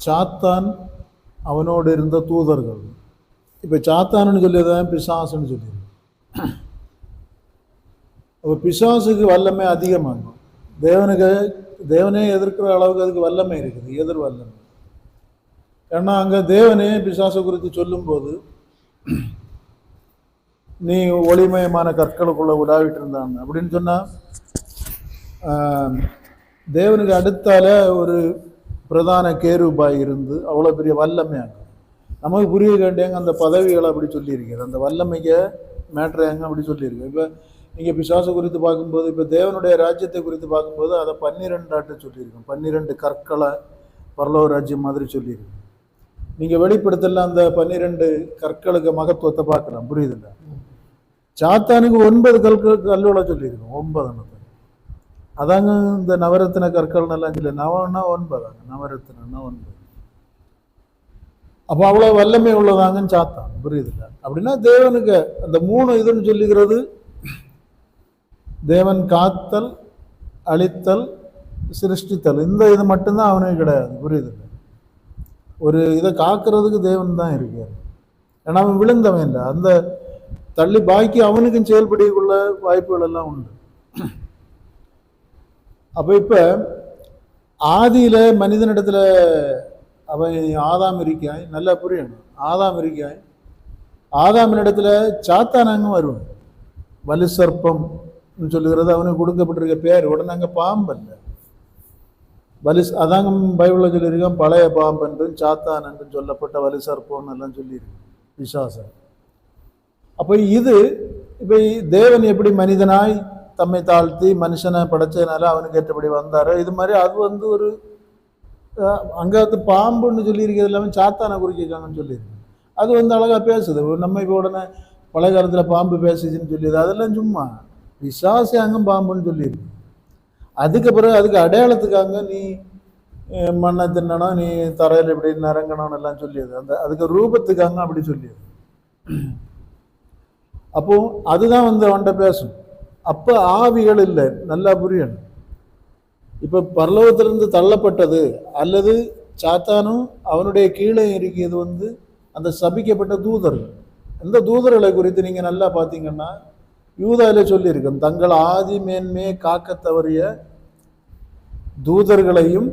சாத்தான் அவனோடு இருந்த தூதர்கள். இப்போ சாத்தான்னு சொல்லியதான் பிசாசுன்னு சொல்லியிருக்கு. அப்போ பிசாசுக்கு வல்லமை அதிகமாகும். தேவனே எதிர்க்கிற அளவுக்கு அதுக்கு வல்லமை இருக்குது, எதிர் வல்லமை. ஏன்னா அங்கே தேவனே பிசாசு குறித்து சொல்லும்போது, நீ ஒளிமயமான கற்களுக்குள்ள உலாவிட்டு இருந்தாங்க அப்படின்னு சொன்னால், தேவனுக்கு அடுத்தால ஒரு பிரதான கேருபாய் இருந்து அவ்வளோ பெரிய வல்லமையாங்க. நமக்கு புரிய வேண்டியங்க அந்த பதவிகளை அப்படி சொல்லியிருக்கிறது, அந்த வல்லமைக்கு மேட்ரையாங்க அப்படி சொல்லியிருக்கு. இப்போ நீங்கள் பிசாசு குறித்து பார்க்கும்போது, இப்போ தேவனுடைய ராஜ்யத்தை குறித்து பார்க்கும்போது அதை 12 சொல்லியிருக்கோம். 12 கற்களை பரலோக ராஜ்யம் மாதிரி சொல்லியிருக்கு. நீங்கள் வெளிப்படுத்தல அந்த 12 கற்களுக்கு மகத்துவத்தை பார்க்கலாம், புரியுதில்ல? சாத்தானுக்கு 9 கல்லுகளை சொல்லியிருக்கோம், 9. அதாங்க இந்த நவரத்தின கற்கள் எல்லாம் சொல்லி, நவன்னா 9, நவரத்தினா 9. அப்போ அவ்வளோ வல்லமை உள்ளதாங்கன்னு சாத்தான், புரியுதில்ல? அப்படின்னா தேவனுக்கு அந்த 3 இதுன்னு சொல்லிக்கிறது, தேவன் காத்தல், அழித்தல், சிருஷ்டித்தல். இந்த இது மட்டும்தான் அவனுக்கு கிடையாது, புரியுதில்ல? ஒரு இதை காக்கிறதுக்கு தேவன் தான் இருக்கார். ஏன்னா அவன் விழுந்தவன் இல்லை, அந்த தள்ளி பாக்கி அவனுக்கும் செயல்படிக்குள்ள வாய்ப்புகள் எல்லாம் உண்டு. அப்போ இப்போ ஆதியில மனிதனிடத்துல அவன் ஆதாம் இருக்காய், நல்லா புரியணும். ஆதாம் இருக்காய், ஆதாமினிடத்துல சாத்தானாங்க வருவான். வலு சர்ப்பம் சொல்லுகிறது அவனுக்கு கொடுக்கப்பட்டிருக்க பேர். உடனே அங்கே பாம்பல்ல, அதாங்க பைபிளில் சொல்லியிருக்கான், பழைய பாம்பு என்றும் சாத்தான் என்றும் சொல்லப்பட்ட வலு சர்ப்பம்னு எல்லாம் சொல்லியிருக்கு, பிசாசம். அப்போ இது இப்போ தேவன் எப்படி மனிதனாய் தம்மை தாழ்த்தி மனுஷனை படைச்சதுனால அவனுக்கு ஏற்றபடி வந்தாரோ, இது மாதிரி அது ஒரு அங்கே பாம்புன்னு சொல்லியிருக்கிறது எல்லாமே சாத்தானை குறிக்காங்கன்னு சொல்லியிருக்கு. அது அழகாக பேசுது. நம்ம இப்போ உடனே பழைய காலத்தில் பாம்பு பேசுச்சுன்னு சொல்லிடுது, அதெல்லாம் சும்மா பிசாசு அங்கே பாம்புன்னு சொல்லியிருக்கு. அதுக்கு பிறகு அதுக்கு அடையாளத்துக்காக நீ மண்ணை தின்னணும், நீ தரையில் இப்படி நரங்கணும்னு எல்லாம் சொல்லியது, அதுக்கு ரூபத்துக்காக அப்படி சொல்லியது. அப்போ அதுதான் அவன்கிட்ட பேசும். அப்போ ஆவிகள் இல்லை, நல்லா புரியணும். இப்போ பரலோகத்திலிருந்து தள்ளப்பட்டது அல்லது சாத்தானும் அவனுடைய கீழே இருக்கிறது அந்த சபிக்கப்பட்ட தூதர்கள். இந்த தூதர்களை குறித்து நீங்கள் நல்லா பார்த்தீங்கன்னா யூதாவில சொல்லியிருக்கேன், தங்கள் ஆதி மேன்மையை காக்க தவறிய தூதர்களையும்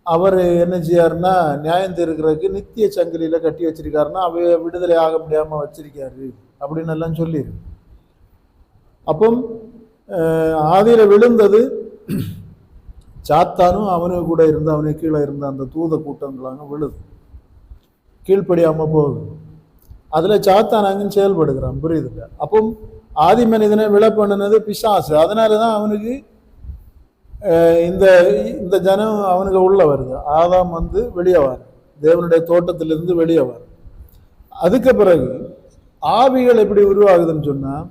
அவர் என்ன செய்யாருன்னா நியாயம் தீர்க்கிறதுக்கு நித்திய சங்கிலியில் கட்டி வச்சிருக்காருன்னா அவைய விடுதலை ஆக முடியாமல் வச்சிருக்காரு அப்படின்னு எல்லாம் சொல்லியிருக்கு. அப்போ ஆதியில் விழுந்தது சாத்தானும் அவனுக்கு கூட இருந்து அவனுக்கு கீழே இருந்த அந்த தூத கூட்டங்களாக விழுது, கீழ்ப்படியாமல் போகுது. அதில் சாத்தான் அங்கன்னு செயல்படுகிறான், புரியுதுல்ல? அப்போ ஆதி மனிதனை விழ பண்ணினது பிசாசு. அதனால தான் அவனுக்கு இந்த இந்த ஜனம் அவனுக்கு உள்ள வருது. ஆதாம் வெளியே வர, தேவனுடைய தோட்டத்திலிருந்து வெளியே வர. அதுக்கு பிறகு ஆவிகள் எப்படி உருவாகுதுன்னு சொன்னால்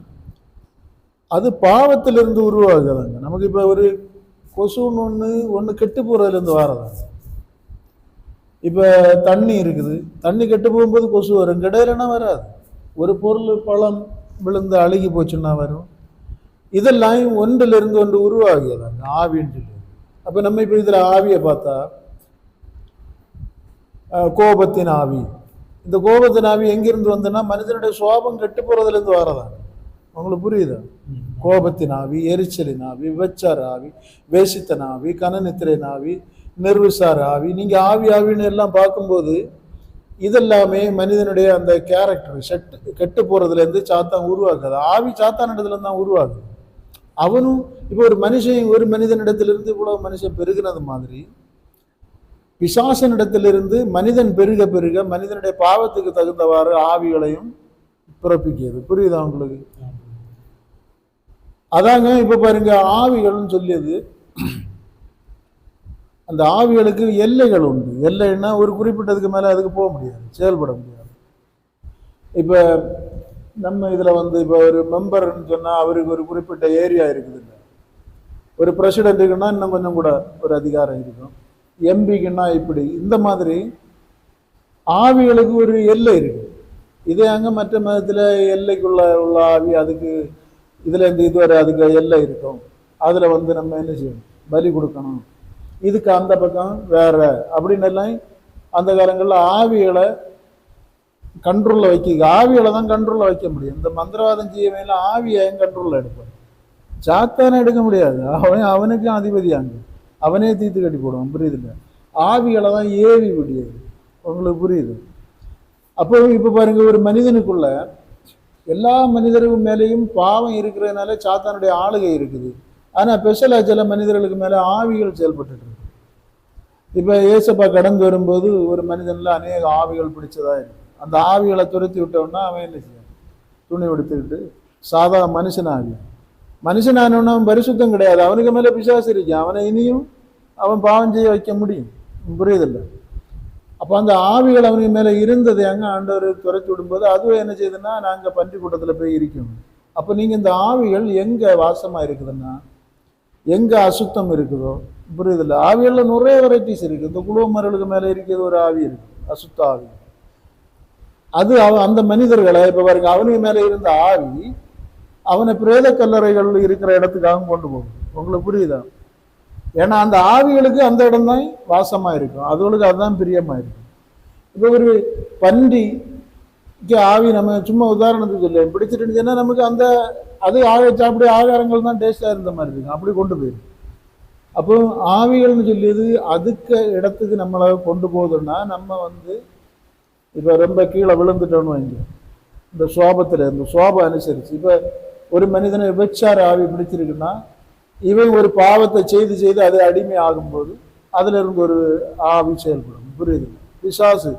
அது பாவத்திலிருந்து உருவாகுதாங்க. நமக்கு இப்போ ஒரு கொசுன்னு ஒன்று கெட்டு போகிறதுலேருந்து வரதாங்க. இப்போ தண்ணி இருக்குது, தண்ணி கெட்டு போகும்போது கொசு வரும், கிடையிலன்னா வராது. ஒரு பொருள் பழம் விழுந்து அழுகி போச்சுன்னா வரும். இதெல்லாம் ஒன்றிலிருந்து ஒன்று உருவாகியதாங்க ஆவின்னு சொல்லி. அப்போ நம்ம இப்போ இதில் ஆவியை பார்த்தா கோபத்தின் ஆவி. இந்த கோபத்தின் ஆவி எங்கிருந்து வந்ததுன்னா மனிதனுடைய சுவாபம் கெட்டு போகிறதுலேருந்து வரதாங்க. உங்களுக்கு புரியுதா? கோபத்தின் ஆவி, எரிச்சலின் ஆவி, விபச்சார ஆவி, வேசித்தன் ஆவி, கனநித்திரையின் ஆவி, நிர்விசார ஆவி. நீங்கள் ஆவின்னு எல்லாம் பார்க்கும்போது இதெல்லாமே மனிதனுடைய அந்த கேரக்டர் கெட்டு போகிறதுலேருந்து சாத்தான் உருவாக்குது. ஆவி சாத்தான் இடத்துல தான் உருவாகுது. அவனும் இப்போ ஒரு மனிதனிடத்திலிருந்து இவ்வளோ மனுஷன் பெருகினது மாதிரி பிசாசனிடத்திலிருந்து மனிதன் பெருக பெருக மனிதனுடைய பாவத்துக்கு தகுந்தவாறு ஆவிகளையும் பிறப்பிக்கிறது. புரியுதா உங்களுக்கு? அதாங்க இப்போ பாருங்க, ஆவிகள்னு சொல்லியது அந்த ஆவிகளுக்கு எல்லைகள் உண்டு. எல்லைன்னா ஒரு குறிப்பிட்டதுக்கு மேலே அதுக்கு போக முடியாது, செயல்பட முடியாது. இப்போ நம்ம இதில் இப்போ ஒரு மெம்பர்ன்னு சொன்னால் அவருக்கு ஒரு குறிப்பிட்ட ஏரியா இருக்குது. ஒரு பிரசிடென்ட்டுக்குன்னா இன்னும் கொஞ்சம் கூட ஒரு அதிகாரம் இருக்கும், எம்பிக்குன்னா இப்படி. இந்த மாதிரி ஆவிகளுக்கு ஒரு எல்லை இருக்கு. இதே அங்கே மற்ற மதத்தில் எல்லைக்குள்ள உள்ள ஆவி, அதுக்கு இதில் இந்த இதுவரை அதுக்கு எல்லை இருக்கும். அதில் நம்ம என்ன செய்யணும், பலி கொடுக்கணும், இதுக்கு அந்த பக்கம் வேற அப்படின்னு எல்லாம் அந்த காலங்களில் ஆவிகளை கண்ட்ரோலில் ஆவிகளை தான் கண்ட்ரோலில் வைக்க முடியும். இந்த மந்திரவாதம் செய்யவே ஆவியை கண்ட்ரோலில் எடுப்பான். சாத்தானே எடுக்க முடியாது. அவனுக்கும் அதிபதியாங்க, அவனே தீர்த்து கட்டி போடுவான். புரியுதுல்ல? ஆவிகளை தான் ஏவி முடியாது. உங்களுக்கு புரியுது? அப்போ இப்போ பாருங்க, ஒரு மனிதனுக்குள்ள எல்லா மனிதர்கள் மேலேயும் பாவம் இருக்கிறதுனால சாத்தானுடைய ஆளுகை இருக்குது. ஆனால் ஸ்பெஷலாக சில மனிதர்களுக்கு மேலே ஆவிகள் செயல்பட்டு இருக்கு. இப்போ ஏசப்பா கடந்து வரும்போது ஒரு மனிதனில் அநேக ஆவிகள் பிடிச்சதா இருக்கு. அந்த ஆவிகளை துரத்தி விட்டோம்னா அவன் என்ன செய்யும்? துணி எடுத்துக்கிட்டு சாதா மனுஷனானவன அவன் பரிசுத்தம் கிடையாது. அவனுக்கு மேலே பிசாசு இருக்கு. அவனை இனியும் அவன் பாவம் செய்ய வைக்க முடியும். புரியுதில்லை? அப்போ அந்த ஆவிகள் அவனுக்கு மேலே இருந்தது அங்கே ஆண்டவர் துரத்தி விடும்போது அதுவும் என்ன செய்யுதுன்னா, நாங்கள் பன்றி கூட்டத்தில் போய் இருக்கோம். அப்போ நீங்கள் இந்த ஆவிகள் எங்கே வாசமாக இருக்குதுன்னா, எங்கே அசுத்தம் இருக்குதோ, புரியுதில்லை? ஆவிகளில் நிறைய வெரைட்டிஸ் இருக்குது. இந்த குழுவமர்களுக்கு மேலே இருக்கிறது ஒரு ஆவி இருக்குது, அசுத்த ஆவி. அது அந்த மனிதர்களை இப்போ பாருங்க, அவனுக்கு மேலே இருந்த ஆவி அவனை பிரேத கல்லறைகள் இருக்கிற இடத்துக்காக கொண்டு போகும். உங்களுக்கு புரியுதா? ஏன்னா அந்த ஆவிகளுக்கு அந்த இடம் தான் வாசமா இருக்கும், அதுகளுக்கு அதுதான் பிரியமா இருக்கும். இப்போ ஒரு பன்றிக்கு ஆவி நம்ம சும்மா உதாரணத்துக்கு சொல்ல பிடிச்சிட்டு இருந்துச்சுன்னா நமக்கு அந்த அது சாப்பிட ஆகாரங்கள் தான் டேஸ்டா இருந்த மாதிரி இருக்கும், அப்படி கொண்டு போயிடும். அப்போ ஆவிகள்னு சொல்லியது அதுக்கு இடத்துக்கு நம்மளை கொண்டு போகுதுன்னா, நம்ம இப்போ ரொம்ப கீழே விழுந்துட்டோன்னு வைங்க, இந்த சோபம் அனுசரிச்சு இப்போ ஒரு மனிதனை விபச்சார ஆவி பிடிச்சிருக்குன்னா, இவன் ஒரு பாவத்தை செய்து செய்து அது அடிமை ஆகும்போது அதுல இருந்து ஒரு ஆவி செயல்படும். புரியுது? பிசாசு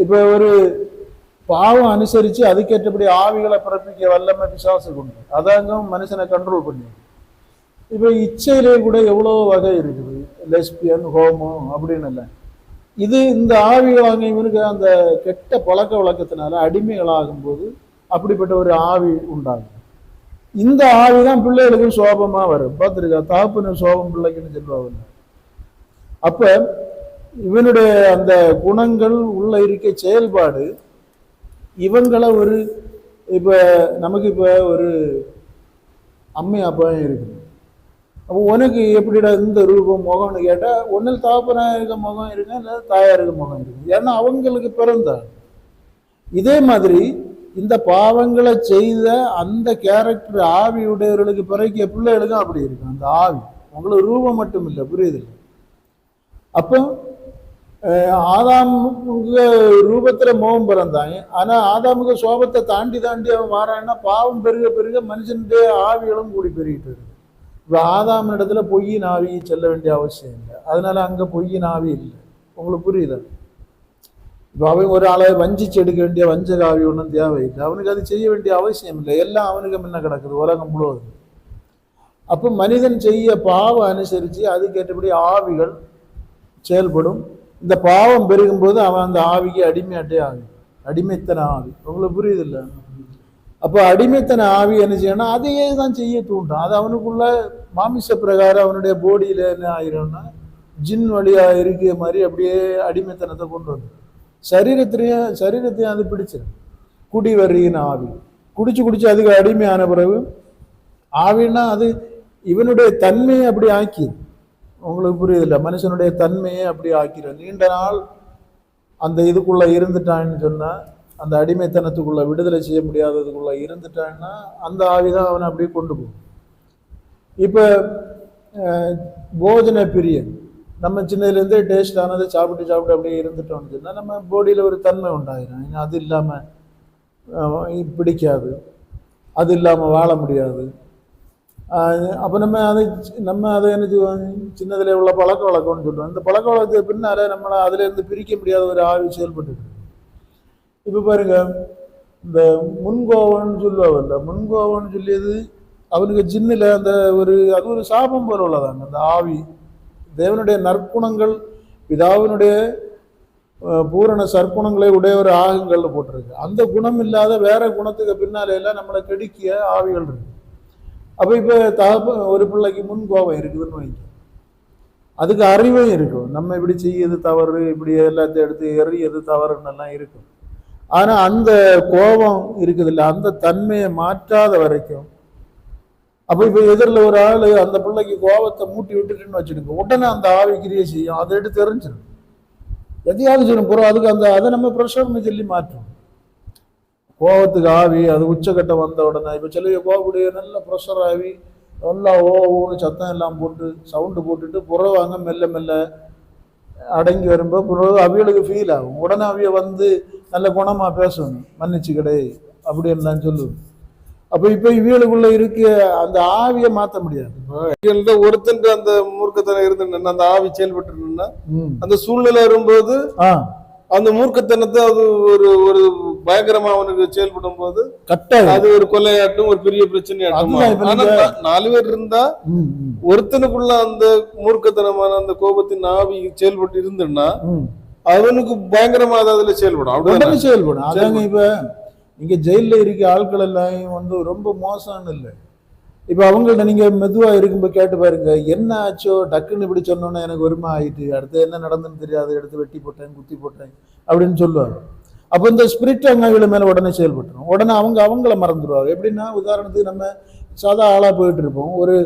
இப்ப ஒரு பாவம் அனுசரிச்சு அதுக்கேற்றபடி ஆவிகளை பிறப்பிக்க வல்லமை பிசாசு கொண்டு அதாங்க மனுஷனை கண்ட்ரோல் பண்ணி. இப்ப இச்சையிலே கூட எவ்வளவு வகை இருக்குது, லெஸ்பியன், ஹோமோ அப்படின்னு இல்லை. இது இந்த ஆவிகளாக இவனுக்கு அந்த கெட்ட பழக்க வழக்கத்தினால அடிமைகளாகும் போது அப்படிப்பட்ட ஒரு ஆவி உண்டாகும். இந்த ஆவிதான் பிள்ளைகளுக்கு சோபமா வரும். பார்த்துருக்கா? தாப்புன்னு சோபம் பிள்ளைக்குன்னு சொல்லுவாங்க. அப்ப இவனுடைய அந்த குணங்கள் உள்ள இருக்க செயல்பாடு இவங்களை ஒரு இப்ப நமக்கு இப்ப ஒரு அம்மை அப்பாவும் இருக்குது. அப்போ உனக்கு எப்படிடா இந்த ரூபம் முகம்னு கேட்டா, ஒன்னில் தாப்பனா இருக்க முகம் இருக்கு, இல்லை தாயா இருக்க முகம் இருக்கு. ஏன்னா அவங்களுக்கு பிறந்தாங்க. இதே மாதிரி இந்த பாவங்களை செய்த அந்த கேரக்டர் ஆவியுடையவர்களுக்கு பிறகு பிள்ளைகளுக்கும் அப்படி இருக்கும். அந்த ஆவி உங்களுக்கு ரூபம் மட்டும் இல்லை, புரியுது? அப்போ ஆதாமுக்கு ரூபத்துல மோகம் பிறந்தாங்க. ஆனா ஆதாமுக்கு சோபத்தை தாண்டி தாண்டி அவன் வாரான்னா பாவம் பெருக பெருக மனுஷனுடைய ஆவிகளும் கூடி பெருகிட்டு இருக்கு. இப்போ ஆதாம் இடத்துல பொய்யின் ஆவி செல்ல வேண்டிய அவசியம் இல்லை, அதனால அங்க பொய்யின் ஆவி இல்லை. உங்களுக்கு புரியுதா? இப்போ அவன் ஒரு ஆளை வஞ்சிச்சு எடுக்க வேண்டிய வஞ்சக ஆவி ஒன்றும் தேவையில்லை, அவனுக்கு அது செய்ய வேண்டிய அவசியம் இல்லை. எல்லாம் அவனுக்கு முன்ன கிடக்குது உலகம் முழுவதும். அப்போ மனிதன் செய்ய பாவம் அனுசரித்து அதுக்கேற்றபடி ஆவிகள் செயல்படும். இந்த பாவம் பெருகும்போது அவன் அந்த ஆவிக்கு அடிமையாட்டே ஆகும், அடிமைத்தன ஆவி. உங்களுக்கு புரியுது இல்லை? அப்போ அடிமைத்தன ஆவி என்ன செய்யணும், அதையே தான் செய்ய தூண்டும். அது அவனுக்குள்ள மாமிச பிரகாரம் அவனுடைய போடியில என்ன ஆயிரும்னா ஜின் வழியா இருக்கிற மாதிரி அப்படியே அடிமைத்தனத்தை கொண்டு வந்து சரீரத்தையும் அது பிடிச்சிடும். குடி வரியின் ஆவி குடிச்சு அதுக்கு அடிமையான பிறகு ஆவின்னா அது இவனுடைய தன்மையை அப்படி ஆக்கிது. உங்களுக்கு புரியுதில்ல? மனுஷனுடைய தன்மையை அப்படி ஆக்கிடும். நீண்ட நாள் அந்த இதுக்குள்ள இருந்துட்டான்னு சொன்னா, அந்த அடிமைத்தனத்துக்குள்ள விடுதலை செய்ய முடியாததுக்குள்ள இருந்துட்டான்னா அந்த ஆவிதான் அவனை அப்படியே கொண்டு போகும். இப்ப போஜன பிரியன், நம்ம சின்னதுலேருந்தே டேஸ்ட் ஆனதை சாப்பிட்டு அப்படியே இருந்துட்டோம்னு சொன்னா நம்ம பாடியில் ஒரு தன்மை உண்டாயிரும். அது இல்லாமல் பிடிக்காது, அது இல்லாமல் வாழ முடியாது. அப்போ நம்ம அதை என்ன செய்வோம், சின்னதுல உள்ள பழக்க வழக்கம்னு சொல்லுவோம். இந்த பழக்க வழக்கத்துக்கு பின்னால நம்மளை அதுலேருந்து பிரிக்க முடியாத ஒரு ஆவி செயல்பட்டு. இப்போ பாருங்க, இந்த முன்கோவம்னு சொல்லுவாங்கல்ல, முன்கோவம்னு சொல்லியது அவனுக்கு ஜின்னில் அந்த அது ஒரு சாபம் போல உள்ளதாங்க. அந்த ஆவி தேவனுடைய நற்குணங்கள் பிதாவினுடைய பூரண சற்குணங்களை உடையவர் ஆகுங்கள்னு போட்டிருக்கு. அந்த குணம் இல்லாத வேற குணத்துக்கு பின்னால எல்லாம் நம்மளை கெடுக்கிய ஆவிகள் இருக்கு. அப்போ இப்போ ஒரு பிள்ளைக்கு முன் கோபம் இருக்குதுன்னு வைங்க, அதுக்கு அறிவும் இருக்கும். நம்ம இப்படி செய்யது தவறு, இப்படி எல்லாத்தையும் எடுத்து எறியது தவறுன்னு எல்லாம் இருக்கும். ஆனா அந்த கோபம் இருக்குது இல்லை, அந்த தன்மையை மாற்றாத வரைக்கும். அப்போ இப்போ எதிரில் ஒரு ஆள் அந்த பிள்ளைக்கு கோபத்தை மூட்டி விட்டுட்டுன்னு வச்சுடுங்க, உடனே அந்த ஆவி கிரியை செய்யும், அதை எடுத்து எறிஞ்சிடும். எதையாவது சொல்லும் பிறகு அதுக்கு அதை நம்ம ப்ரெஷர்னு சொல்லி மாற்றோம். கோபத்துக்கு ஆவி அது உச்சக்கட்டம் வந்த உடனே இப்போ சில கோபக்கூடிய நல்ல ப்ரெஷர் ஆவி நல்லா ஓன்னு சத்தம் எல்லாம் போட்டு சவுண்டு போட்டுட்டு புறவாங்க மெல்ல மெல்ல அடங்கி வரும்போது பிறகு அவிகளுக்கு ஃபீல் ஆகும். உடனே அவிய வந்து நல்ல குணமாக பேசணும், மன்னிச்சு கிடை அப்படின்னு தான் சொல்லுவேன். அப்போ இப்போ இவியலுக்குள்ள இருக்க அந்த ஆவியை மாற்ற முடியாது. ஒருத்தன் அந்த மூர்க்கத்தனம் இருந்துன்னா அந்த ஆவி செயல்பட்டு அந்த சூழ்நிலை வரும்போது அந்த மூர்க்கத்தனத்தை அது ஒரு ஒரு பயங்கரமா அவனுக்கு செயல்படும் போது கட்டாயம் அது ஒரு கொலையாட்டும் ஒரு பெரிய பிரச்சனையாட்டும். 4 பேர் இருந்தா ஒருத்தனுக்குள்ள அந்த மூர்க்கத்தனமான அந்த கோபத்தின் ஆவி செயல்பட்டு இருந்துன்னா அவனுக்கு பயங்கரமா அதுல செயல்படும். அதாங்க இப்ப இங்க ஜெயில இருக்க ஆட்கள் எல்லாம் வந்து ரொம்ப மோசம்னு இல்லை. இப்ப அவங்கள்ட்ட நீங்க மெதுவா இருக்கும்போது கேட்டு பாருங்க, என்ன ஆச்சோ டக்குன்னு இப்படி சொன்னோன்னா எனக்கு வருமா ஆயிட்டு, அடுத்து என்ன நடந்துன்னு தெரியாது, எடுத்து வெட்டி போட்டேன் குத்தி போட்டேன் அப்படின்னு சொல்லுவாங்க. அப்போ இந்த ஸ்பிரிட் அவங்கள மேல உடனே செயல்பட்டுரும். உடனே அவங்கள மறந்துடுவாங்க. எப்படின்னா உதாரணத்துக்கு நம்ம சாதா ஆளா போயிட்டு இருப்போம், ஒரு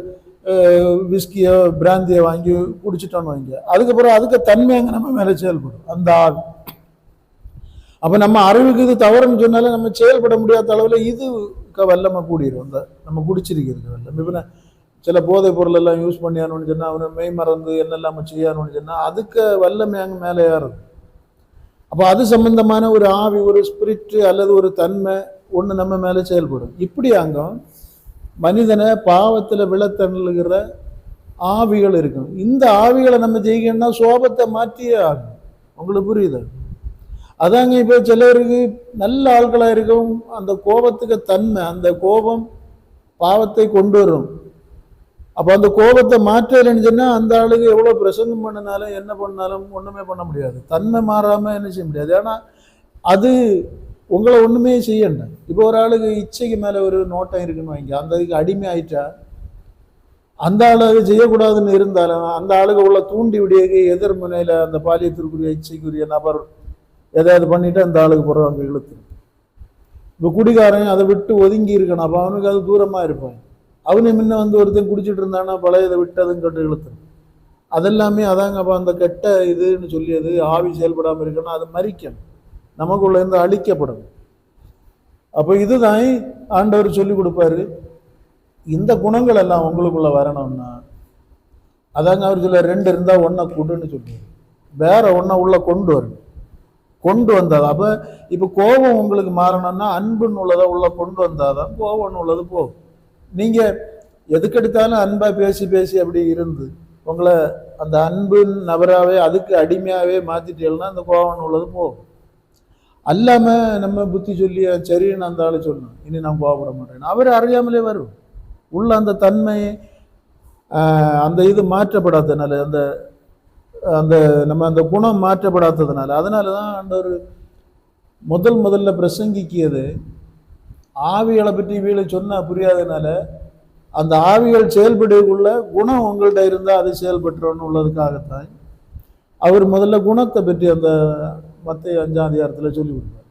விஸ்கியோ பிராந்தியோ வாங்கி குடிச்சிட்டோன்னு வைங்க, அதுக்கப்புறம் அதுக்கு தன்மை அங்கே நம்ம மேல செயல்படும் அந்த ஆவி. அப்ப நம்ம அறிவுக்கு இது தவறுன்னு சொன்னாலும் நம்ம செயல்பட முடியாத அளவுல இது வல்லமை கூடிரும். அந்த நம்ம குடிச்சிருக்கிறது வல்லம். இப்போ சில போதை பொருள் எல்லாம் யூஸ் பண்ணியானு சொன்னா அவனை மெய் மறந்து என்னெல்லாம் செய்யான்னு சொன்னா அதுக்கு வல்லமை அங்கே மேலே ஏறுது. அப்போ அது சம்பந்தமான ஒரு ஆவி, ஒரு ஸ்பிரிட் அல்லது ஒரு தன்மை ஒன்று நம்ம மேலே செயல்படும். இப்படி அங்கே மனிதனை பாவத்தில் விழத்தள்ளுகிற ஆவிகள் இருக்கும். இந்த ஆவிகளை நம்ம ஜெயிக்கணும்னா சோபத்தை மாற்றியே ஆகும். உங்களுக்கு புரியுது? அதாங்க இப்போ சிலருக்கு நல்ல ஆட்களாக இருக்கும், அந்த கோபத்துக்கு தன்மை, அந்த கோபம் பாவத்தை கொண்டு வரும். அப்போ அந்த கோபத்தை மாற்றலைன்னு சொன்னால் அந்த ஆளுக்கு எவ்வளோ பிரசங்கம் பண்ணினாலும் என்ன பண்ணாலும் ஒன்றுமே பண்ண முடியாது, தன்மை மாறாமல் என்ன செய்ய முடியாது. ஏன்னா அது உங்களை ஒன்றுமே செய்யണ്ട. இப்போ ஒரு ஆளுக்கு இச்சைக்கு மேலே ஒரு நோட்டம் இருக்குன்னு வைங்க, அந்த இதுக்கு அடிமை ஆயிட்டா அந்த ஆளுக்கு செய்யக்கூடாதுன்னு இருந்தாலும் அந்த ஆளுக்கு உள்ள தூண்டி விடிய எதிர்முனையில் அந்த பாலியத்திற்குரிய இச்சைக்குரிய நபர் ஏதாவது பண்ணிட்டு அந்த ஆளுக்கு போகிற அங்கே இழுத்து. இப்போ குடிகாரன் அதை விட்டு ஒதுங்கி இருக்கணும், அப்போ அவனுக்கு அது தூரமாக இருப்பான். அவனு முன்ன வந்து ஒருத்தன் குடிச்சிட்டு இருந்தானா பழையதை விட்டு அதுன்னு கட்டு இழுத்துடும். அதெல்லாமே அதாங்க. அப்போ அந்த கெட்ட இதுன்னு சொல்லியது ஆவி செயல்படாமல் இருக்கணும், அது மறிக்கணும், நமக்குள்ள இருந்து அழிக்கப்படணும். அப்போ இதுதான் ஆண்டவர் சொல்லி கொடுப்பாரு. இந்த குணங்கள் எல்லாம் உங்களுக்குள்ள வரணும்னா அதாங்க அவர் சொல்ல 2 இருந்தா 1 கூட்டுன்னு சொல்லுவார். வேற 1 உள்ள கொண்டு வந்தாதான். அப்ப இப்ப கோபம் உங்களுக்கு மாறணும்னா அன்புன்னு உள்ளதை உள்ள கொண்டு வந்தாதான் கோபம்னு உள்ளது போகும். நீங்க எதுக்கெடுத்தாலும் அன்பா பேசி பேசி அப்படி இருந்து உங்களை அந்த அன்பு நபராகவே அதுக்கு அடிமையாகவே மாத்திட்டீங்கன்னா அந்த கோபம்னு உள்ளது போகும். அல்லாம நம்ம புத்தி சொல்லி சரின்னு அந்த ஆளு சொல்லணும், இனி நான் கோபப்பட மாட்டேன், அவர் அறியாமலே வரும். உள்ள அந்த தன்மை அந்த இது மாற்றப்படாததுனால, அந்த அந்த நம்ம அந்த குணம் மாற்றப்படாததுனால, அதனால தான் ஆண்டவர் முதல்ல பிரசங்கிக்கியது ஆவிகளை பற்றி வீழ சொன்னா புரியாததுனால அந்த ஆவிகள் செயல்படுவதுக்குள்ள குணம் உங்கள்கிட்ட இருந்தால் அது செயல்பட்டுறோன்னு உள்ளதுக்காகத்தான் அவர் முதல்ல குணத்தை பற்றி அந்த மத்தேயு 5ஆம் அதிகாரத்தில் சொல்லி கொடுத்தார்.